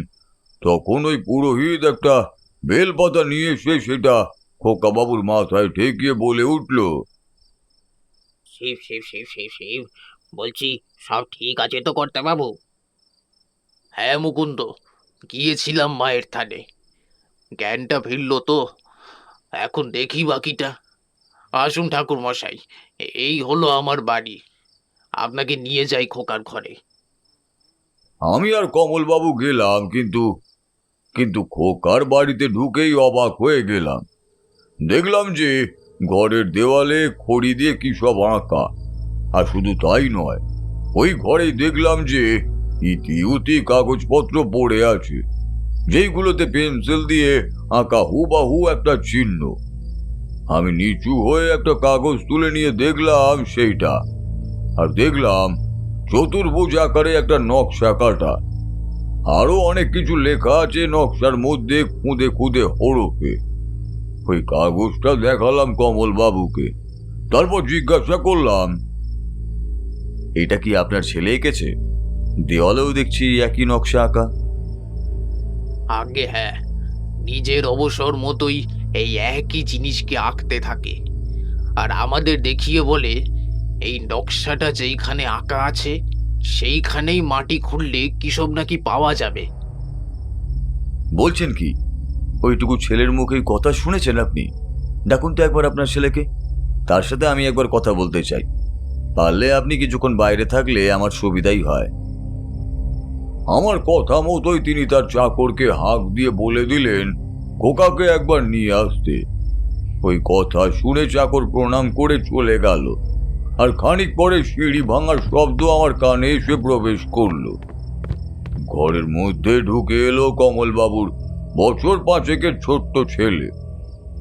C: তখন ওই পুরোহিত একটা বেলপাতা নিয়ে এসে সেটা খোকাবাবুর মাথায় ঠেকিয়ে বলে উঠল,
I: শিব শিব শিব শিব শিব, বলছি সব ঠিক আছে তো কর্তাবাবু? হ্যাঁ মুকুন্দ, গিয়েছিলাম মায়ের থানে, জ্ঞানটা ফিরল তো। এখন দেখি বাকিটা। আসুন ঠাকুর মশাই, এই হলো আমার বাড়ি। আপনাকে নিয়ে যাই খোকার ঘরে।
C: আমি আর কমলবাবু গেলাম, কিন্তু খোকার বাড়িতে ঢুকেই অবাক হয়ে গেলাম। দেখলাম যে ঘরের দেওয়ালে খড়ি দিয়ে কি সব আঁকা। আর শুধু তাই নয়, ওই ঘরেই দেখলাম যে ইতি উতি কাগজপত্র পড়ে আছে, যেইগুলোতে পেন্সিল দিয়ে আঁকা হুবাহু একটা চিহ্ন। আমি নিচু হয়ে একটা কাগজ তুলে নিয়ে দেখলাম সেইটা, আর দেখলাম চতুর্ভুজ আকারে একটা নকশা কাটা। আরো অনেক কিছু লেখা আছে নকশার মধ্যে খুদে খুদে হরফে। ওই কাগজটা দেখালাম কমল বাবুকে। তারপর জিজ্ঞাসা করলাম,
E: এটা কি আপনার ছেলে এঁকেছে? দেওয়ালেও দেখছি একই নকশা আঁকা।
I: আগে হ্যাঁ, নিজের অবসর মতোই এই একই জিনিসকে আঁকতে থাকে। আর আমাদের দেখিয়ে বলে, এই নকশাটা যেইখানে আঁকা আছে সেইখানেই মাটি খুঁড়লে কিসব নাকি পাওয়া যাবে।
E: বলছেন কি? ওইটুকু ছেলের মুখেই কথা শুনেছেন আপনি? ডাকুন তো একবার আপনার ছেলেকে, তার সাথে আমি একবার কথা বলতে চাই। পারলে আপনি কিছুক্ষণ বাইরে থাকলে আমার সুবিধাই হয়।
C: আমার কথা মতোই তিনি তার চাকরকে হাঁক দিয়ে বলে দিলেন খোকাকে একবার নিয়ে আসতে। ওই কথা শুনে চাকর প্রণাম করে চলে গেল। আর খানিক পরে সিঁড়ি ভাঙার শব্দ আমার কানে এসে প্রবেশ করলো। ঘরের মধ্যে ঢুকে এলো কমলবাবুর বছর 5 ছোট্ট ছেলে।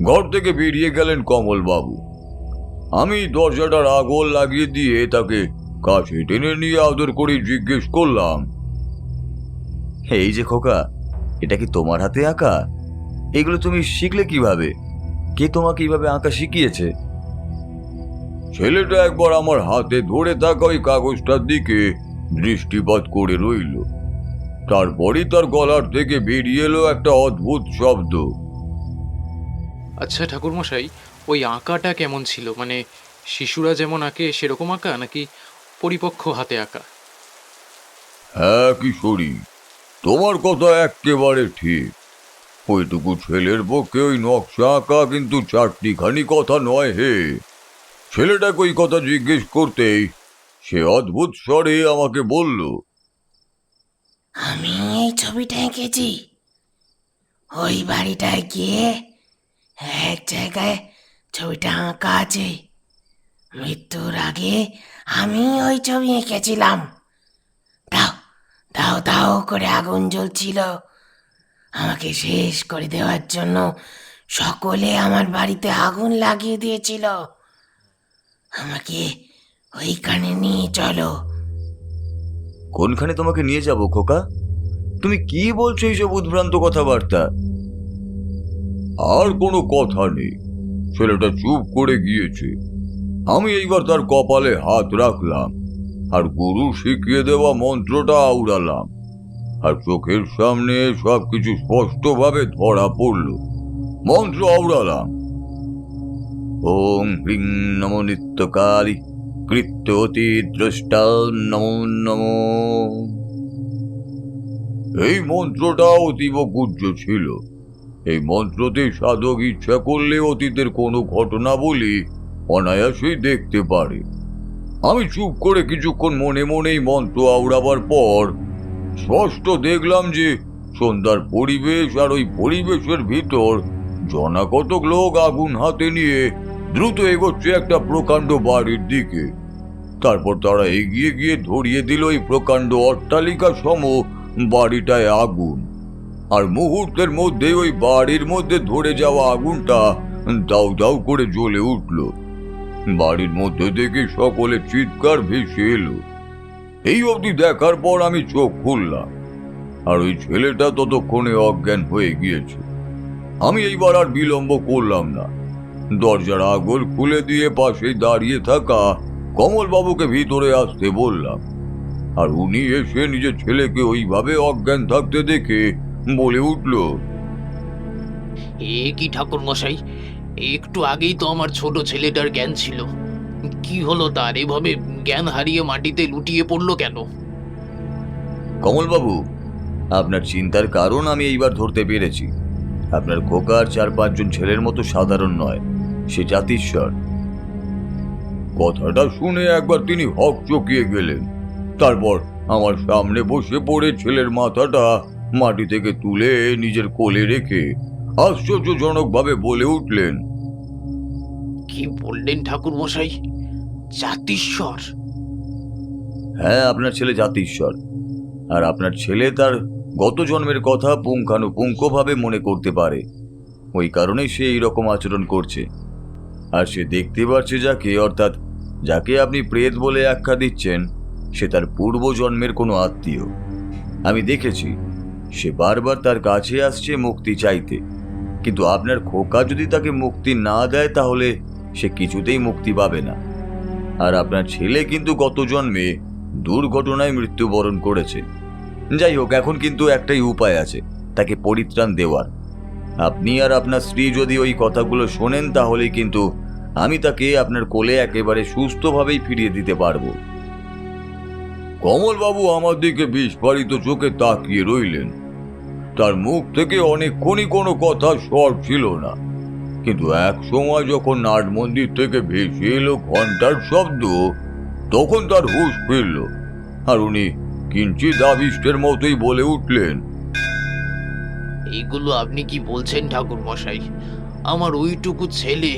C: ঘর থেকে বেরিয়ে গেলেন কমলবাবু। আমি দরজাটার আগল লাগিয়ে দিয়ে তাকে কাছে টেনে নিয়ে আদর করে জিজ্ঞেস করলাম,
E: এই যে খোকা, এটা কি তোমার হাতে আঁকা? এগুলো তুমি শিখলে কিভাবে? কে তোমাকে এইভাবে আঁকা শিখিয়েছে?
C: ছেলেটা একবার আমার হাতে ধরে থাকা ওই কাগজটার দিকে দৃষ্টিপাত করে রইল। তারপরই তার গলার থেকে বেরিয়ে এলো একটা অদ্ভুত শব্দ।
A: আচ্ছা ঠাকুরমশাই, ওই আঁকাটা কেমন ছিল? মানে শিশুরা যেমন আঁকে সেরকম আঁকা, নাকি পরিপক্ক হাতে আঁকা?
C: হ্যাঁ কিশোরী, তোমার কথা একেবারে ঠিক। ওইটুকু ছেলের পক্ষে ওই নকশা আঁকা কিন্তু চারটিখানি কথা নয় হে। ছেলেটাকে ওই কথা জিজ্ঞেস করতেই সে অদ্ভুত স্বরে আমাকে বলল,
G: আমি এই ছবিটা এঁকেছি। ওই বাড়িটায় গিয়ে এক জায়গায় ছবিটা আঁকা আছে। মৃত্যুর আগে আমি ওই ছবি এঁকেছিলাম। দাও দাও দাও করে আগুন জ্বলছিল। আমাকে শেষ করে দেওয়ার জন্য সকলে আমার বাড়িতে আগুন লাগিয়ে দিয়েছিল। আমাকে ওইখানে নিয়ে চলো।
E: কোনখানে তোমাকে নিয়ে যাব খোকা? তুমি কি বলছো এইসব উদ্ভ্রান্ত কথাবার্তা?
C: আর কোনো কথা নেই, ছেলেটা চুপ করে গিয়েছে। আমি এইবার তার কপালে হাত রাখলাম আর গুরু শিখিয়ে দেওয়া মন্ত্রটা আওড়ালাম, আর চোখের সামনে সবকিছু স্পষ্টভাবে ধরা পড়ল। মন্ত্র আওড়ালাম,
E: ওং হ্রিং নমো নিত্যকালী কৃত্যতি দ্রষ্টা নমো নমো।
C: এই মন্ত্রটা অতীব গুহ্য ছিল। এই মন্ত্রতে সাধক ইচ্ছা করলে অতীতের কোনো ঘটনাবলী অনায়াসেই দেখতে পারে। আমি চুপ করে কিছুক্ষণ মনে মনেই মন্ত্র আওড়াবার পর স্পষ্ট দেখলাম যে সন্ধ্যার পরিবেশ, আর ওই পরিবেশের ভিতর জনাকতক লোক আগুন হাতে নিয়ে দ্রুত এগোচ্ছে একটা প্রকাণ্ড বাড়ির দিকে। তারপর তারা এগিয়ে গিয়ে ধরিয়ে দিল এই প্রকাণ্ড অট্টালিকা সম বাড়িটায় আগুন, আর মুহূর্তের মধ্যে ওই বাড়ির মধ্যে ধরে যাওয়া আগুনটা দাউ দাউ করে জ্বলে উঠল। বাড়ির মধ্যে থেকে সকলে চিৎকার ভেসে এলো। এই অবধি দেখার পর আমি চোখ খুললাম, আর ওই ছেলেটা ততক্ষণে অজ্ঞান হয়ে গিয়েছে। আমি এইবার আর বিলম্ব করলাম না, দরজার আগল খুলে দিয়ে পাশেই দাঁড়িয়ে থাকা কমলবাবুকে ভিতরে আসতে বললাম, আর উনি এসে নিজের ছেলেকে ওইভাবে অজ্ঞান থাকতে দেখে বলে উঠল,
I: এ কি ঠাকুর মশাই, একটু আগেই তো আমার ছোট ছেলেটার জ্ঞান ছিল। কি হলো তার? এভাবে জ্ঞান হারিয়ে মাটিতে লুটিয়ে পড়লো কেন?
E: কমলবাবু, আপনার চিন্তার কারণ আমি এইবার ধরতে পেরেছি। আপনার খোকার 4-5 জন ছেলের মতো সাধারণ নয়, সে জাতিস্বর।
C: কথাটা শুনে একবার তিনি হক চকিয়ে গেলেন। তারপর আমার সামনে বসে পড়ে ছেলের মাথাটা মাটি থেকে তুলে নিজের কোলে রেখে আশ্চর্যজনকভাবে বলে উঠলেন,
I: কি বললেন ঠাকুর মশাই? জাতিস্বর?
E: হ্যাঁ, আপনার ছেলে জাতিস্বর। আর আপনার ছেলে তার গত জন্মের কথা পুঙ্খানুপুঙ্খভাবে মনে করতে পারে। ওই কারণেই সে এইরকম আচরণ করছে। আর সে দেখতে পাচ্ছে যাকে, অর্থাৎ যাকে আপনি প্রেত বলে আখ্যা দিচ্ছেন, সে তার পূর্বজন্মের কোনো আত্মীয়। আমি দেখেছি সে বারবার তার কাছে আসছে মুক্তি চাইতে, কিন্তু আপনার খোকা যদি তাকে মুক্তি না দেয় তাহলে সে কিছুতেই মুক্তি পাবে না। আর আপনার ছেলে কিন্তু গত জন্মে দুর্ঘটনায় মৃত্যুবরণ করেছে। যাই হোক, এখন কিন্তু একটাই উপায় আছে তাকে পরিত্রাণ দেওয়ার। আপনি আর আপনার স্ত্রী যদি ওই কথাগুলো শোনেন তাহলে কিন্তু আমি তাকে আপনার কোলে একেবারে সুস্থভাবেই ফিরিয়ে দিতে পারবো।
C: কমলবাবু আমার দিকে বিস্ফারিত চোখে তাকিয়ে রইলেন। তার মুখ থেকে অনেকক্ষণই কোনো কথা স্বর ছিল না, কিন্তু এক সময় যখন নাট মন্দির থেকে ভেসে এলো ঘন্টার শব্দ, তখন তার হুঁশ ফিরল, আর উনি কিঞ্চিৎ আবিষ্টের মতোই বলে উঠলেন,
I: এইগুলো আপনি কি বলছেন ঠাকুর মশাই? আমার ওইটুকু ছেলে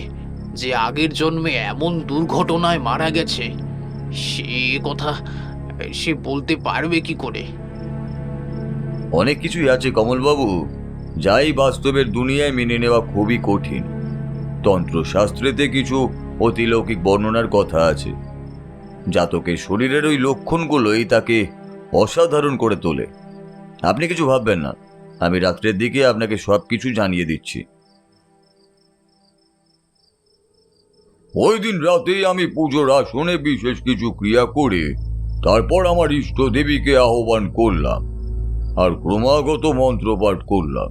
I: যে আগের জন্মে এমন দুর্ঘটনায় মারা গেছে, সে কথা সে বলতে পারবে কি করে?
E: অনেক কিছুই আছে কমলবাবু, যাই বাস্তবের দুনিয়ায় মেনে নেওয়া খুবই কঠিন। তন্ত্রশাস্ত্রেতে কিছু অতিলৌকিক বর্ণনার কথা আছে। জাতকের শরীরের ওই লক্ষণগুলোই তাকে অসাধারণ করে তোলে। আপনি কিছু ভাববেন না, আমি রাত্রের দিকে আপনাকে সবকিছু জানিয়ে দিচ্ছি।
C: ওই দিন রাতেই আমি পুজোর আসনে বিশেষ কিছু ক্রিয়া করে তারপর আমার ইষ্ট দেবীকে আহ্বান করলাম আর ক্রমাগত মন্ত্রপাঠ করলাম।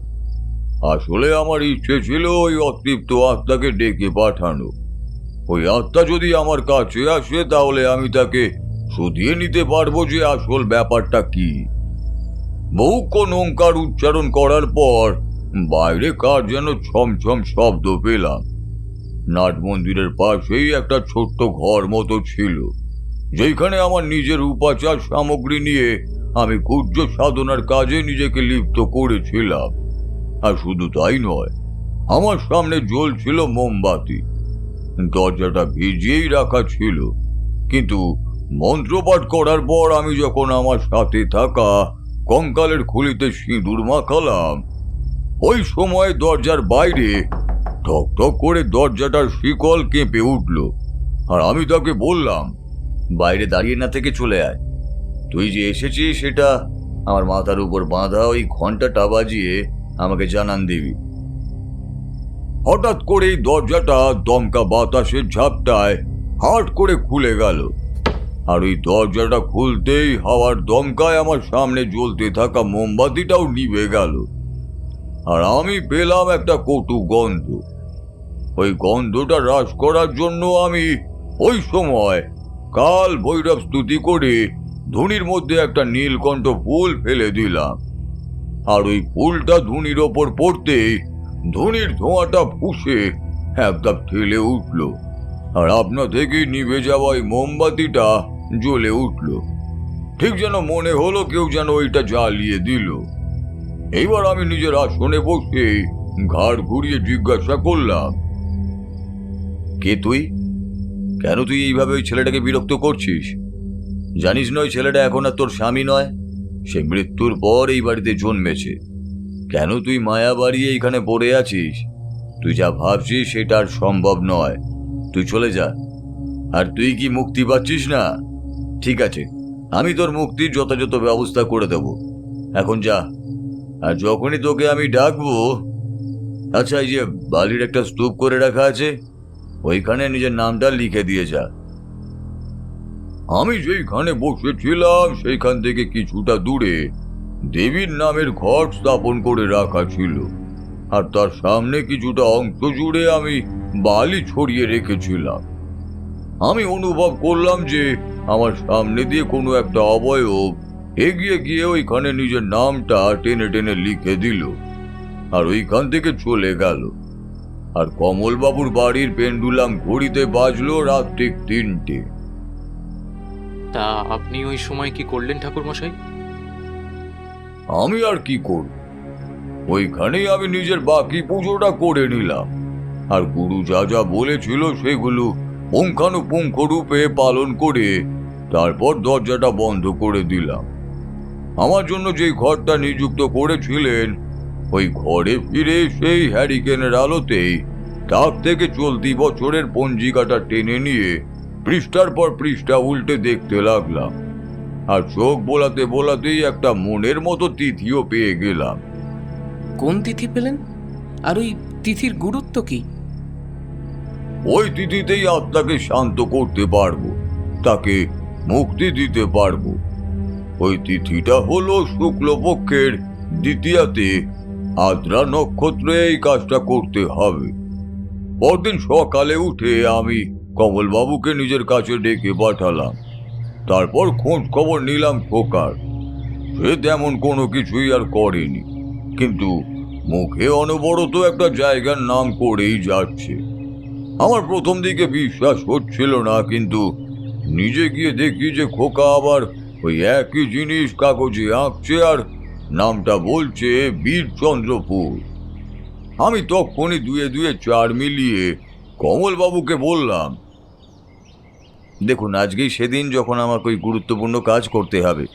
C: আসলে আমার ইচ্ছে ছিল ওই অতৃপ্ত আত্মাকে ডেকে পাঠানো। ওই আত্মা যদি আমার কাছে আসে তাহলে আমি তাকে শুধিয়ে নিতে পারবো যে আসল ব্যাপারটা কি। বহুক্ষণ ওঙ্কার উচ্চারণ করার পর বাইরে কার যেন ছমছম শব্দ পেলাম। নাট মন্দিরের পাশেই একটা ছোট্ট ঘর মতো ছিল, যেখানে আমার নিজের উপাচার সামগ্রী নিয়ে আমি গুহ্য সাধনার কাজে নিজেকে লিপ্ত করেছিলাম। আর শুধু তাই নয়, আমার সামনে জ্বলছিল মোমবাতি, দরজাটা ভিজিয়েই রাখা ছিল, কিন্তু মন্ত্রপাঠ করার পর আমি যখন আমার সাথে থাকা কঙ্কালের খুলিতে সিঁদুর মাখালাম, ওই সময় দরজার বাইরে ঠক ঠক করে দরজাটার শিকল কেঁপে উঠল। আর আমি তাকে বললাম,
E: বাইরে দাঁড়িয়ে না থেকে চলে আয়। তুই যে এসেছিস সেটা আমার মাথার উপর বাঁধা ওই ঘন্টাটা বাজিয়ে আমাকে জানান দিবি।
C: হঠাৎ করেই দরজাটা দমকা বাতাসের ঝাপটায় হাট করে খুলে গেল। আর ওই দরজাটা খুলতেই হাওয়ার দমকায় আমার সামনে জ্বলতে থাকা মোমবাতিটাও নিভে গেল। আর আমি পেলাম একটা কটু গন্ধ। ওই গন্ধটা হ্রাস করার জন্য আমি ওই সময় কাল ভৈরব স্তুতি করে ধুনির মধ্যে একটা নীলকণ্ঠ ফুল ফেলে দিলাম। আর ওই ফুলটা ধুনির ওপর পড়তেই ধুনির ধোঁয়াটা ফুঁসে একদম ঠেলে উঠল। আর আপনা থেকেই নিভে যাওয়া ওই মোমবাতিটা জ্বলে উঠল। ঠিক যেন মনে হলো কেউ যেন ওইটা জ্বালিয়ে দিল। এইবার আমি নিজের আসনে বসে ঘাড় ঘুরিয়ে জিজ্ঞাসা করলাম,
E: কে তুই? কেন তুই এইভাবে ওই ছেলেটাকে বিরক্ত করছিস? জানিস না ওই ছেলেটা এখন আর তোর স্বামী নয়, সে মৃত্যুর পর এই বাড়িতে জন্মেছে। কেন তুই মায়া বাড়িয়ে এইখানে পড়ে আছিস? তুই যা ভাবছিস সেটা আর সম্ভব নয়। তুই চলে যা। আর তুই কি মুক্তি পাচ্ছিস না? ঠিক আছে, আমি তোর মুক্তির যথাযথ ব্যবস্থা করে দেব। এখন যা। আর যখনই তোকে আমি ডাকবো, আচ্ছা, এই যে বালির একটা স্তূপ করে রাখা আছে, ওইখানে নিজের নামটা লিখে দিয়ে যা।
C: আমি যেইখানে বসেছিলাম সেইখান থেকে কিছুটা দূরে দেবীর নামের ঘট স্থাপন করে রাখা ছিল। আর তার সামনে কিছুটা অংশ জুড়ে আমি বালি ছড়িয়ে রেখেছিলাম। আমি অনুভব করলাম যে আমার সামনে দিয়ে কোনো একটা অবয়ব এগিয়ে গিয়ে ওইখানে নিজের নামটা টেনে টেনে লিখে দিল আর ওইখান থেকে চলে গেল। আর কমলবাবুর বাড়ির পেন্ডুলাম ঘড়িতে বাজলো রাত ঠিক 3টে।
A: তা আপনি ওই সময় কি করলেন ঠাকুরমশাই?
C: আমি আর কি করব, ওইখানেই আমি নিজের বাকি পুজোটা করে নিলাম। আর গুরু যা যা বলেছিল সেগুলো পুঙ্খানুপুঙ্খ রূপে পালন করে তারপর দরজাটা বন্ধ করে দিলাম। আমার জন্য যেই ঘরটা নিযুক্ত করেছিলেন ওই ঘরে ফিরে সেই হ্যারিকেনের আলোতেই তাক থেকে চলতি বছরের পঞ্জিকাটা টেনে নিয়ে পৃষ্ঠার পর পৃষ্ঠা উল্টে দেখতে লাগলাম। আর চোখ বোলাতে বোলাতেই একটা মনের মতো তিথিও পেয়ে গেলাম।
B: কোন তিথি পেলেন? আর ওই তিথির গুরুত্ব কি?
C: ওই তিথিতেই আত্মাকে শান্ত করতে পারবো, তাকে মুক্তি দিতে পারবো। ওই তিথিটা হলো শুক্লপক্ষের দ্বিতীয়াতে আদ্রা নক্ষত্রে এই কাজটা করতে হবে। পরদিন সকালে উঠে আমি কমলবাবুকে নিজের কাছে ডেকে পাঠালাম। তারপর খোঁজ খবর নিলাম খোকার। সে তেমন কোনো কিছুই আর করেনি, কিন্তু মুখে অনবরত একটা জায়গার নাম করেই যাচ্ছে। আমার প্রথম দিকে বিশ্বাস হচ্ছিল না, কিন্তু নিজে গিয়ে দেখি যে খোকা আবার ওই একই জিনিস কাগজে আঁকছে আর নামটা বলছে বীরচন্দ্রপুর। আমি তখনই দুয়ে দুয়ে 4 মিলিয়ে কমলবাবুকে বললাম,
E: দেখুন, আজকেই সেদিন যখন আমাকে ওই গুরুত্বপূর্ণ কাজ করতে হবে।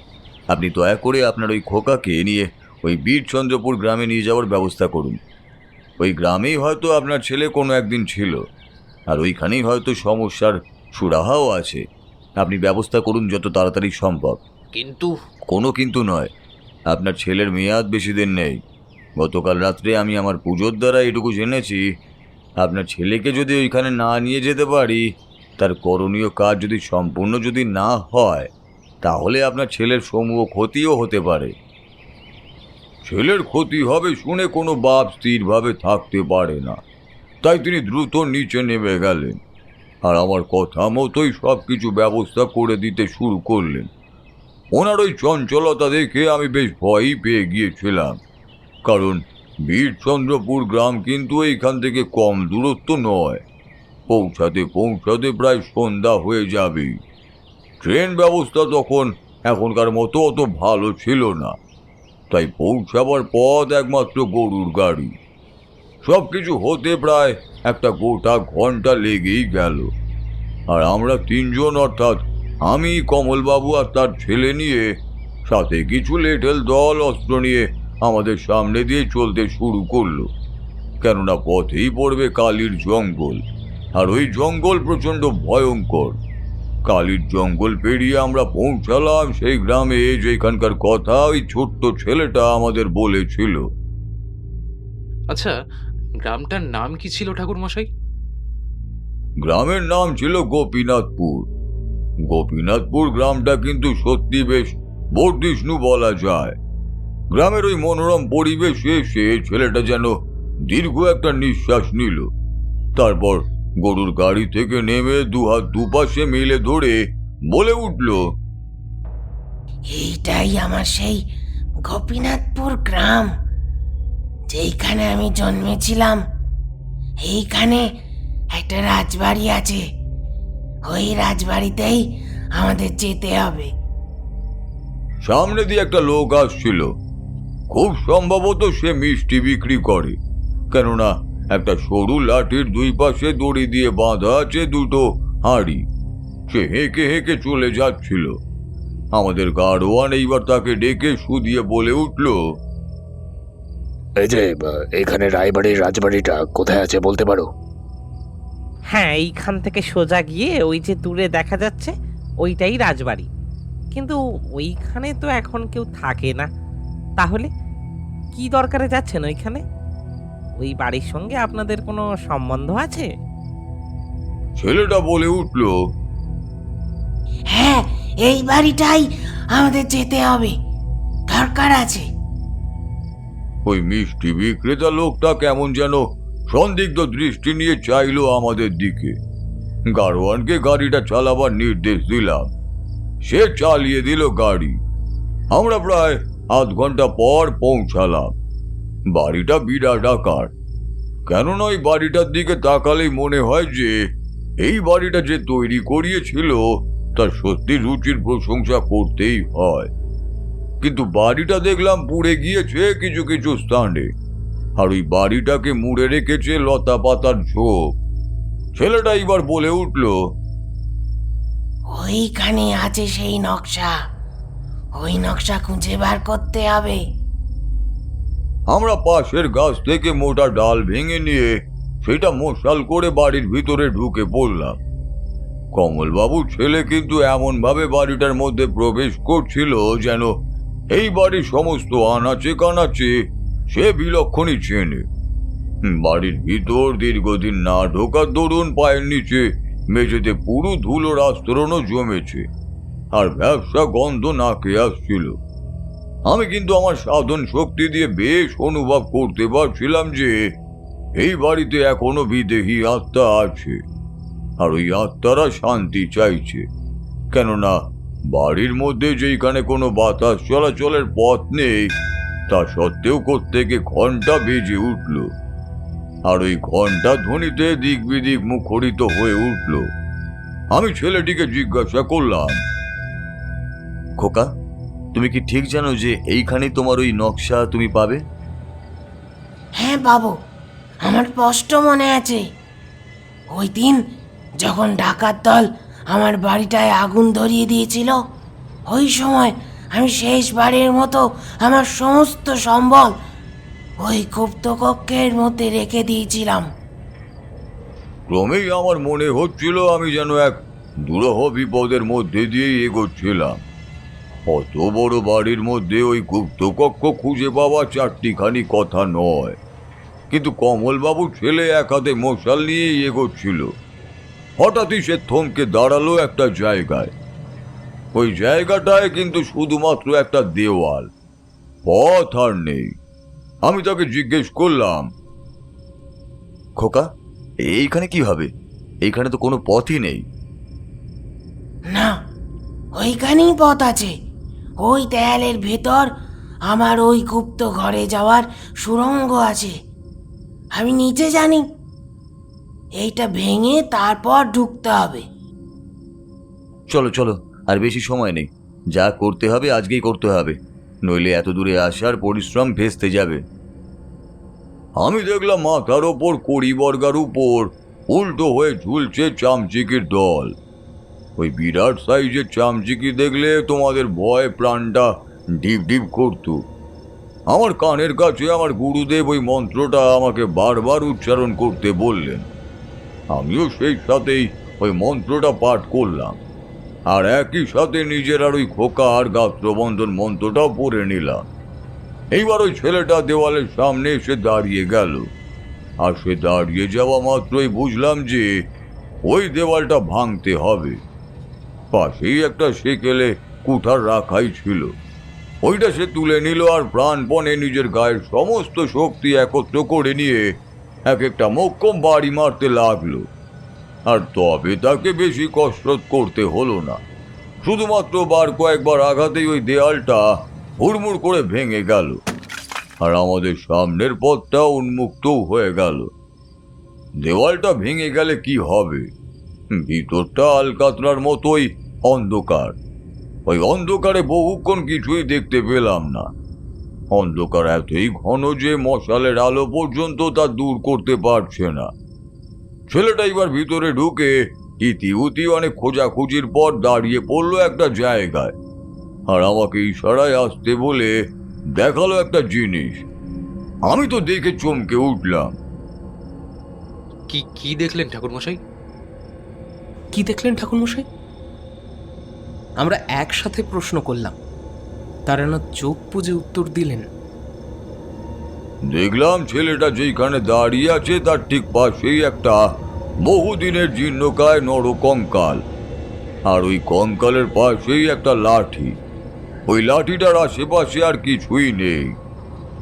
E: আপনি দয়া করে আপনার ওই খোকাকে নিয়ে ওই বীরচন্দ্রপুর গ্রামে নিয়ে যাওয়ার ব্যবস্থা করুন। ওই গ্রামেই হয়তো আপনার ছেলে কোনো একদিন ছিল, আর ওইখানেই হয়তো সমস্যার সুরাহাও আছে। আপনি ব্যবস্থা করুন যত তাড়াতাড়ি সম্ভব।
I: কিন্তু
E: কোনো কিন্তু নয়, আপনার ছেলের মেয়াদ বেশি দিন নেই। গতকাল রাত্রে আমি আমার পুজোর দ্বারা এটুকু জেনেছি, আপনার ছেলেকে যদি ওইখানে না নিয়ে যেতে পারি, তার করণীয় কাজ যদি সম্পূর্ণ যদি না হয়, তাহলে আপনার ছেলের সমূহ ক্ষতিও হতে পারে।
C: ছেলের ক্ষতি হবে শুনে কোনো বাপ স্থিরভাবে থাকতে পারে না, তাই তিনি দ্রুত নিচে নেমে গেলেন আর আমার কথা মতোই সব কিছু ব্যবস্থা করে দিতে শুরু করলেন। ওনার ওই চঞ্চলতা দেখে আমি বেশ ভয়ই পেয়ে গিয়েছিলাম, কারণ বীরচন্দ্রপুর গ্রাম কিন্তু এইখান থেকে কম দূরত্ব নয়। পৌঁছাতে পৌঁছাতে প্রায় সন্ধ্যা হয়ে যাবে। ট্রেন ব্যবস্থা তখন এখনকার মতো অত ভালো ছিল না, তাই পৌঁছাবার পথ একমাত্র গরুর গাড়ি। সবকিছু হতে প্রায় একটা গোটা ঘন্টা লেগেই গেল। আর আমরা তিনজন, অর্থাৎ আমি, কমলবাবু আর তার ছেলে নিয়ে, সাথে কিছু লেটেল দল অস্ত্র নিয়ে আমাদের সামনে দিয়ে চলতে শুরু করলো। কেননা পথেই পড়বে কালির জঙ্গল, আর ওই জঙ্গল প্রচণ্ড ভয়ঙ্কর। কালির জঙ্গল পেরিয়ে আমরা পৌঁছালাম সেই গ্রামে যেখানকার কথা ওই ছোট্ট ছেলেটা আমাদের বলেছিল।
A: আচ্ছা, গ্রামটার নাম কি ছিল ঠাকুরমশাই?
C: গ্রামের নাম ছিল গোপীনাথপুর। গোপীনাথপুর গ্রামটা কিন্তু সত্যি বেশ বর্ধিষ্ণু বলা যায়। গ্রামের ওই মনোরম পরিবেশে সে ছেলেটা যেন দীর্ঘ একটা নিঃশ্বাস নিল। তারপর গরুর গাড়ি থেকে নেমে দুহাত দুপাশে মেলে ধরে বলে উঠল,
G: এইটাই আমার সেই গোপীনাথপুর গ্রাম, যেইখানে আমি জন্মেছিলাম। এইখানে একটা রাজবাড়ি আছে, ওই রাজবাড়িতেই আমাদের যেতে হবে।
C: সামনে দিয়ে একটা লোক আসছিল। খুব সম্ভবত সে মিষ্টি বিক্রি করে, কেননা একটা সরু লাঠির দুই পাশে দড়ি দিয়ে বাঁধা আছে দুটো হাঁড়ি। সে হেঁকে হেঁকে চলে যাচ্ছিল। আমাদের গাড়োয়ান এইবার তাকে ডেকে শুধিয়ে বলে উঠল,
D: এই যে এখানে রায়বাড়ির রাজবাড়িটা কোথায় আছে বলতে পারো?
J: হ্যাঁ, এইখান থেকে সোজা গিয়ে ওই যে দূরে দেখা যাচ্ছে ওইটাই রাজবাড়ি। কিন্তু ওইখানে তো এখন কেউ থাকে না। তাহলে কি দরকারে যাচ্ছেন ওইখানে? ওই বাড়ির সঙ্গে আপনাদের কোনো সম্বন্ধ আছে?
C: ছেলেটা বলে উঠল,
G: হ্যাঁ, এই বাড়িটাই আমাদের যেতে হবে, দরকার আছে।
C: ওই মিষ্টি বিক্রেতা লোকটা কেমন যেন সন্দিগ্ধ দৃষ্টি নিয়ে চাইলো আমাদের দিকে। গাড়োয়ানকে গাড়িটা চালাবার নির্দেশ দিলাম। সে চালিয়ে দিল গাড়ি। আমরা প্রায় আধ ঘন্টা পর পৌঁছালাম। বাড়িটা বিরাট আকার। কেননা ওই বাড়িটার দিকে তাকালেই মনে হয় যে এই বাড়িটা যে তৈরি করিয়েছিল তার সত্যি রুচির প্রশংসা করতেই হয়। কিন্তু বাড়িটা দেখলাম পুড়ে গিয়েছে কিছু কিছু স্থানে, আর ওই বাড়িটাকে মুড়ে রেখেছে লতা পাতার ঝোপ। ছেলেটা এবার বলে উঠল,
G: ওইখানে আছে সেই নকশা, ওই নকশা খুঁজে বার করতে হবে।
C: আমরা পাশের গাছ থেকে মোটা ডাল ভেঙে নিয়ে সেটা মশাল করে বাড়ির ভিতরে ঢুকে পড়লাম। কমলবাবুর ছেলে কিন্তু এমন ভাবে বাড়িটার মধ্যে প্রবেশ করছিল যেন এই বাড়ির সমস্ত আনাচে কানাচে সে বিলক্ষণই চেনে। বাড়ির ভিতর দীর্ঘদিন না ঢোকার দরুন পায়ের নিচে মেঝেতে পুরো ধুলোর আস্তরণও জমেছে, আর ব্যবসা গন্ধ নাকে আসছিল। আমি কিন্তু আমার সাধন শক্তি দিয়ে বেশ অনুভব করতে পারছিলাম যে এই বাড়িতে এখনো বিদেহী আত্মা আছে, আর ওই আত্মারা শান্তি চাইছে। কেননা বাড়ির মধ্যে যেইখানে কোনো বাতাস চলাচলের পথ নেই, তা সত্ত্বেও প্রত্যেকে ঘন্টা বেজে উঠল, আর ওই ঘন্টা ধ্বনিতে দিক বিদিক মুখরিত হয়ে উঠল। আমি ছেলেটিকে জিজ্ঞাসা করলাম,
E: খোকা, তুমি কি ঠিক জানো যে এইখানেই তোমার ওই নকশা তুমি পাবে?
G: হ্যাঁ বাবু, আমার স্পষ্ট মনে আছে। ওই দিন যখন ডাকাত দল আমার বাড়িটায় আগুন ধরিয়ে দিয়েছিল, ওই সময় আমি শেষবারের মতো আমার সমস্ত সম্বল ওই গুপ্তকক্ষের মধ্যে রেখে দিয়েছিলাম।
C: ক্রমেই আমার মনে হচ্ছিল আমি যেন এক দুরূহ বিপদের মধ্যে দিয়েই এগোচ্ছিলাম। অত বড় বাড়ির মধ্যে ওই গুপ্তকক্ষ খুঁজে পাওয়া চারটিখানি কথা নয়। কিন্তু কমলবাবুর ছেলে এক হাতে মশাল নিয়েই এগোচ্ছিল। হঠাৎই সে থমকে দাঁড়ালো একটা জায়গায়। ওই জায়গাটায় কিন্তু শুধুমাত্র একটা দেওয়াল, পথ আর নেই। আমি তাকে জিজ্ঞেস করলাম,
E: খোকা, এইখানে কিভাবে? এইখানে তো কোনো পথই নেই।
G: না, ওইখানেই পথ আছে। ওই দেয়ালের ভেতর আমার ওই গুপ্ত ঘরে যাওয়ার সুড়ঙ্গ আছে। আমি নিচে জানি। এইটা ভেঙে তারপর ঢুকতে হবে।
E: চলো চলো, আর বেশি সময় নেই। যা করতে হবে আজকেই করতে হবে, নইলে এত দূরে আসার পরিশ্রম ভেস্তে যাবে।
C: আমি দেখলাম মাথার ওপর কড়ি বর্গার উপর উল্টো হয়ে ঝুলছে চামচিকির দল। ওই বিরাট সাইজের চামচিকি দেখলে তোমাদের ভয় প্রাণটা ডিপ ডিপ করত। আমার কানের কাছে আমার গুরুদেব ওই মন্ত্রটা আমাকে বারবার উচ্চারণ করতে বললেন। আমিও সেই সাথেই ওই মন্ত্রটা পাঠ করলাম, আর একই সাথে নিজের আর ওই খোকা আর গাত্রবন্ধন মন্ত্রটাও পড়ে নিলাম। এইবার ওই ছেলেটা দেওয়ালের সামনে এসে দাঁড়িয়ে গেল, আর সে দাঁড়িয়ে যাওয়া মাত্রই বুঝলাম যে ওই দেওয়ালটা ভাঙতে হবে। পাশেই একটা সেকেলে কুঠার রাখাই ছিল, ওইটা সে তুলে নিল আর প্রাণপণে নিজের গায়ের সমস্ত শক্তি একত্র করে নিয়ে এক একটা মোক্ষম বাড়ি মারতে লাগলো। আর তবে তাকে বেশি কসরত করতে হলো না, শুধুমাত্র বার কয়েকবার আঘাতেই ওই দেয়ালটা হুড়মুড় করে ভেঙে গেল, আর আমাদের সামনের পথটা উন্মুক্তও হয়ে গেল। দেওয়ালটা ভেঙে গেলে কি হবে? ভিতরটা আলকাতরার মতোই অন্ধকার। ওই অন্ধকারে বহুক্ষণ কিছুই দেখতে পেলাম না। অন্ধকার এতই ঘন যে মশালের আলো পর্যন্ত তা দূর করতে পারছে না। ছেলেটা এবার ভিতরে ঢুকে ইতিউতি অনেক খোঁজাখুঁজির পর দাঁড়িয়ে পড়লো একটা জায়গায়, আর আমাকে ইশারায় আসতে বলে দেখালো একটা জিনিস। আমি তো দেখে চমকে উঠলাম।
A: কি কি দেখলেন ঠাকুরমশাই?
B: কি দেখলেন ঠাকুরমশাই? আমরা একসাথে প্রশ্ন করলাম। তারা না চোখ বুজে উত্তর দিলেন।
C: দেখলাম ছেলেটা যেখানে দাঁড়িয়ে আছে তার ঠিক পাশেই একটা বহুদিনের জীর্ণকায় নরকঙ্কাল, আর ওই কঙ্কালের পাশেই একটা লাঠি। ওই লাঠিটার আশেপাশে আর কিছুই নেই,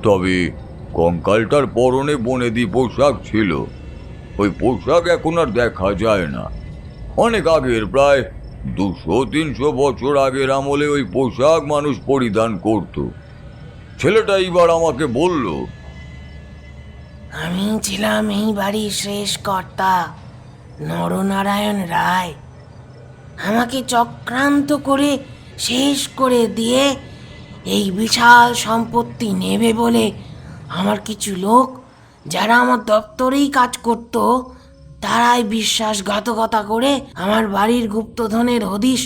C: তবে কঙ্কালটার পরনে বনেদি পোশাক ছিল। ওই পোশাক এখন আর দেখা যায় না। অনেক আগের, প্রায় 200-300 বছর আগের আমলে ওই পোশাক মানুষ পরিধান করত। ছেলেটা এইবার আমাকে বলল,
G: আমি ছিলাম এই বাড়ির শেষ কর্তা, নরনারায়ণ রায়। আমাকে চক্রান্ত করে শেষ করে দিয়ে এই বিশাল সম্পত্তি নেবে বলে আমার কিছু লোক, যারা আমার দপ্তরেই কাজ করত, তারাই বিশ্বাসঘাতকতা করে আমার বাড়ির গুপ্তধনের হদিশ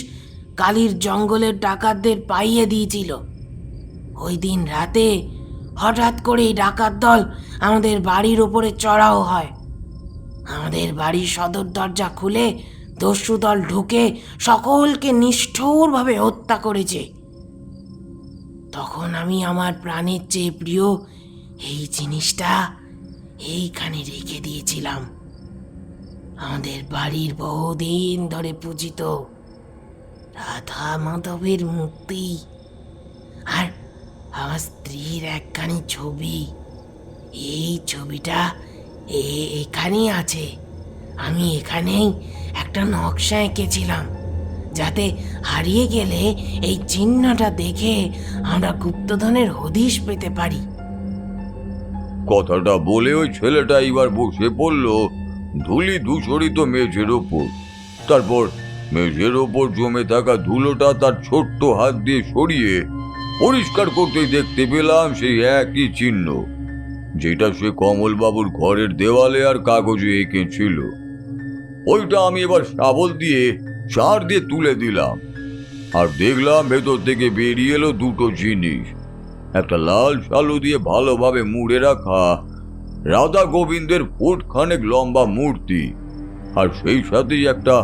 G: কালীর জঙ্গলের ডাকাতদের পাইয়ে দিয়েছিল। ওই দিন রাতে হঠাৎ করেই ডাকাত দল আমাদের বাড়ির ওপরে চড়াও হয়। আমাদের বাড়ির সদর দরজা খুলে দস্যু দল ঢুকে সকলকে নিষ্ঠুরভাবে হত্যা করেছে। তখন আমি আমার প্রাণের চেয়ে প্রিয় এই জিনিসটা এইখানে রেখে দিয়েছিলাম। আমাদের বাড়ির বহুদিন ধরে পূজিত রাধা মাধবের মূর্তি, আর আমার স্ত্রীর একখানি ছবি। এই ছবিটা এখানেই আছে। আমি এখানেই একটা নকশা এঁকেছিলাম, যাতে হারিয়ে গেলে এই চিহ্নটা দেখে আমরা গুপ্তধনের হদিশ পেতে পারি।
C: কথাটা বলে ওই ছেলেটা এবার বসে পড়ল ধুলি ধূসরিত মেঝের ওপর। তারপর মেঝের ওপর জমে থাকা ধুলোটা তার ছোট্ট হাত দিয়ে সরিয়ে পরিষ্কার করতেই দেখতে পেলাম সেই একই চিহ্ন, যেটা সে কমলবাবুর ঘরের দেওয়ালে আর কাগজে এঁকেছিল। ওইটা আমি এবার শাবল দিয়ে চার দিয়ে তুলে দিলাম, আর দেখলাম ভেতর থেকে বেরিয়ে এলো দুটো জিনিস। একটা লাল শালু দিয়ে ভালোভাবে মুড়ে রাখা রাধা গোবিন্দের ফুটখানেক লম্বা মূর্তি, আর সেই সাথেই একটা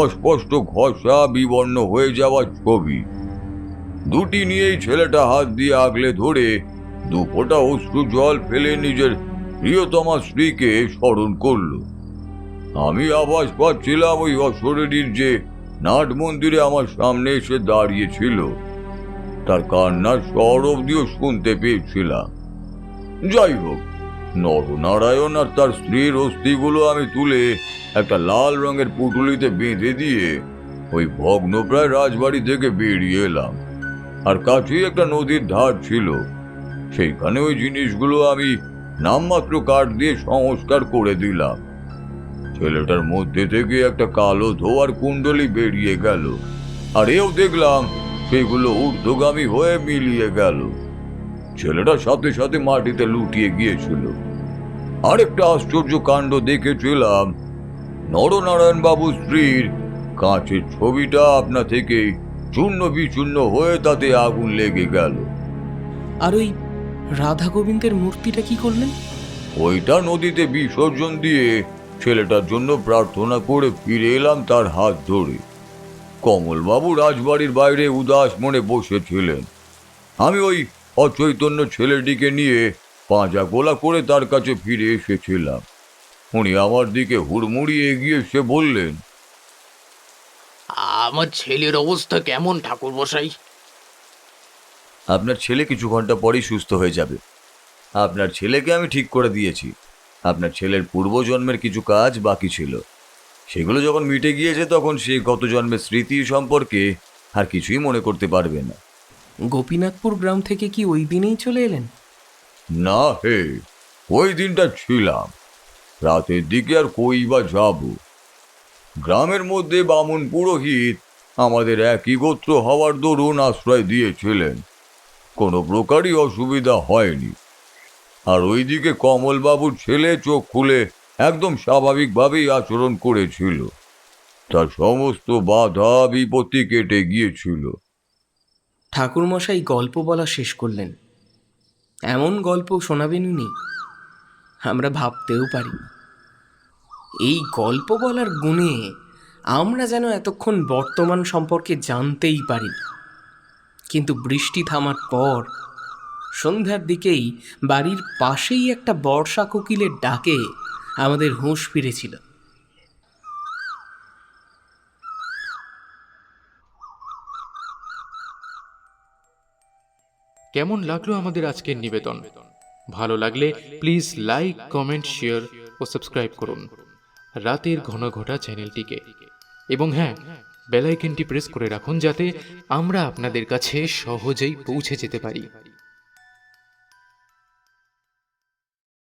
C: অস্পষ্ট ঘষা বিবর্ণ হয়ে যাওয়া ছবি। দুটি নিয়েই ছেলেটা হাত দিয়ে আগলে ধরে দু ফোঁটা অশ্রু জল ফেলে নিজের প্রিয়তমা স্ত্রীকে স্মরণ করল। আমি আভাস পাচ্ছিলাম ওই অশরীরীর যে নাট মন্দিরে আমার সামনে এসে দাঁড়িয়েছিল, তার কান্নার স্বর অব্দিও শুনতে পেয়েছিলাম। যাই হোক, নরনারায়ণ আর তার স্ত্রীর অস্থিগুলো আমি তুলে একটা লাল রঙের পুটুলিতে বেঁধে দিয়ে ওই ভগ্নপ্রায় রাজবাড়ি থেকে বেরিয়ে এলাম। আর কাছেই একটা নদীর ধার ছিল, সেইখানে ওই জিনিসগুলো আমি নামমাত্র কাঠ দিয়ে সংস্কার করে দিলাম। ছেলেটার মধ্যে থেকে একটা কালো ধোয়ার কুণ্ডলি বেরিয়ে গেল, আর এও দেখলাম সেগুলো ঊর্ধ্বগামী হয়ে মিলিয়ে গেল। ছেলেটা সাথে সাথে মাটিতে লুটিয়ে গিয়েছিল। আরেকটা আশ্চর্য কাণ্ড দেখেছিলাম। নরনারায়ণ বাবু স্ত্রীর কাঁচের ছবিটা আপনা থেকে চূর্ণ বিচূর্ণ হয়ে তাতে আগুন লেগে গেল।
B: আর ওই রাধা গোবিন্দের মূর্তিটা কি করলেন?
C: ওইটা নদীতে বিসর্জন দিয়ে ছেলেটার জন্য প্রার্থনা করে ফিরে এলাম তার হাত ধরে। কমলবাবু রাজবাড়ির বাইরে উদাস মনে বসেছিলেন। আমি ওই অচৈতন্য ছেলেটিকে নিয়ে পাঁজা গোলা করে তার কাছে ফিরে এসেছিলাম। উনি আমার দিকে হুড়মুড়িয়ে এগিয়ে এসে বললেন,
I: আমার ছেলের অবস্থা কেমন ঠাকুরমশাই?
E: আপনার ছেলে কিছু ঘন্টা পরেই সুস্থ হয়ে যাবে। আপনার ছেলেকে আমি ঠিক করে দিয়েছি। আপনার ছেলের পূর্বজন্মের কিছু কাজ বাকি ছিল, সেগুলো যখন মিটে গিয়েছে তখন সে গত জন্মের স্মৃতি সম্পর্কে আর কিছুই মনে করতে পারবে না।
B: গোপীনাথপুর গ্রাম থেকে কি ওই দিনেই চলে এলেন?
C: না হে, ওই দিনটা ছিলাম। রাতের দিকে আর কই বা যাব। গ্রামের মধ্যে বামুন পুরোহিত আমাদের একই গোত্র হওয়ার দরুন আশ্রয় দিয়েছিলেন। কোনো প্রকারই অসুবিধা হয়নি। আর ওইদিকে কমলবাবুর ছেলে চোখ খুলে একদম স্বাভাবিকভাবেই আচরণ করেছিল। তার সমস্ত বাধা বিপত্তি কেটে গিয়েছিল।
B: ঠাকুরমশাই গল্প বলা শেষ করলেন। এমন গল্প শোনাবেন উনি, আমরা ভাবতেও পারি। এই গল্প বলার গুণে আমরা যেন এতক্ষণ বর্তমান সম্পর্কে জানতেই পারি। কিন্তু বৃষ্টি থামার পর সন্ধ্যার দিকেই বাড়ির পাশেই একটা বর্ষা কোকিলের ডাকে আমাদের হুঁশ ফিরেছিল।
A: কেমন লাগলো আমাদের আজকের নিবেদন? ভালো লাগলে প্লিজ লাইক, কমেন্ট, শেয়ার ও সাবস্ক্রাইব করুন রাতের ঘন ঘটা চ্যানেলটিকে। এবং হ্যাঁ, বেল আইকনটি প্রেস করে রাখুন যাতে আমরা আপনাদের কাছে সহজেই পৌঁছে যেতে পারি।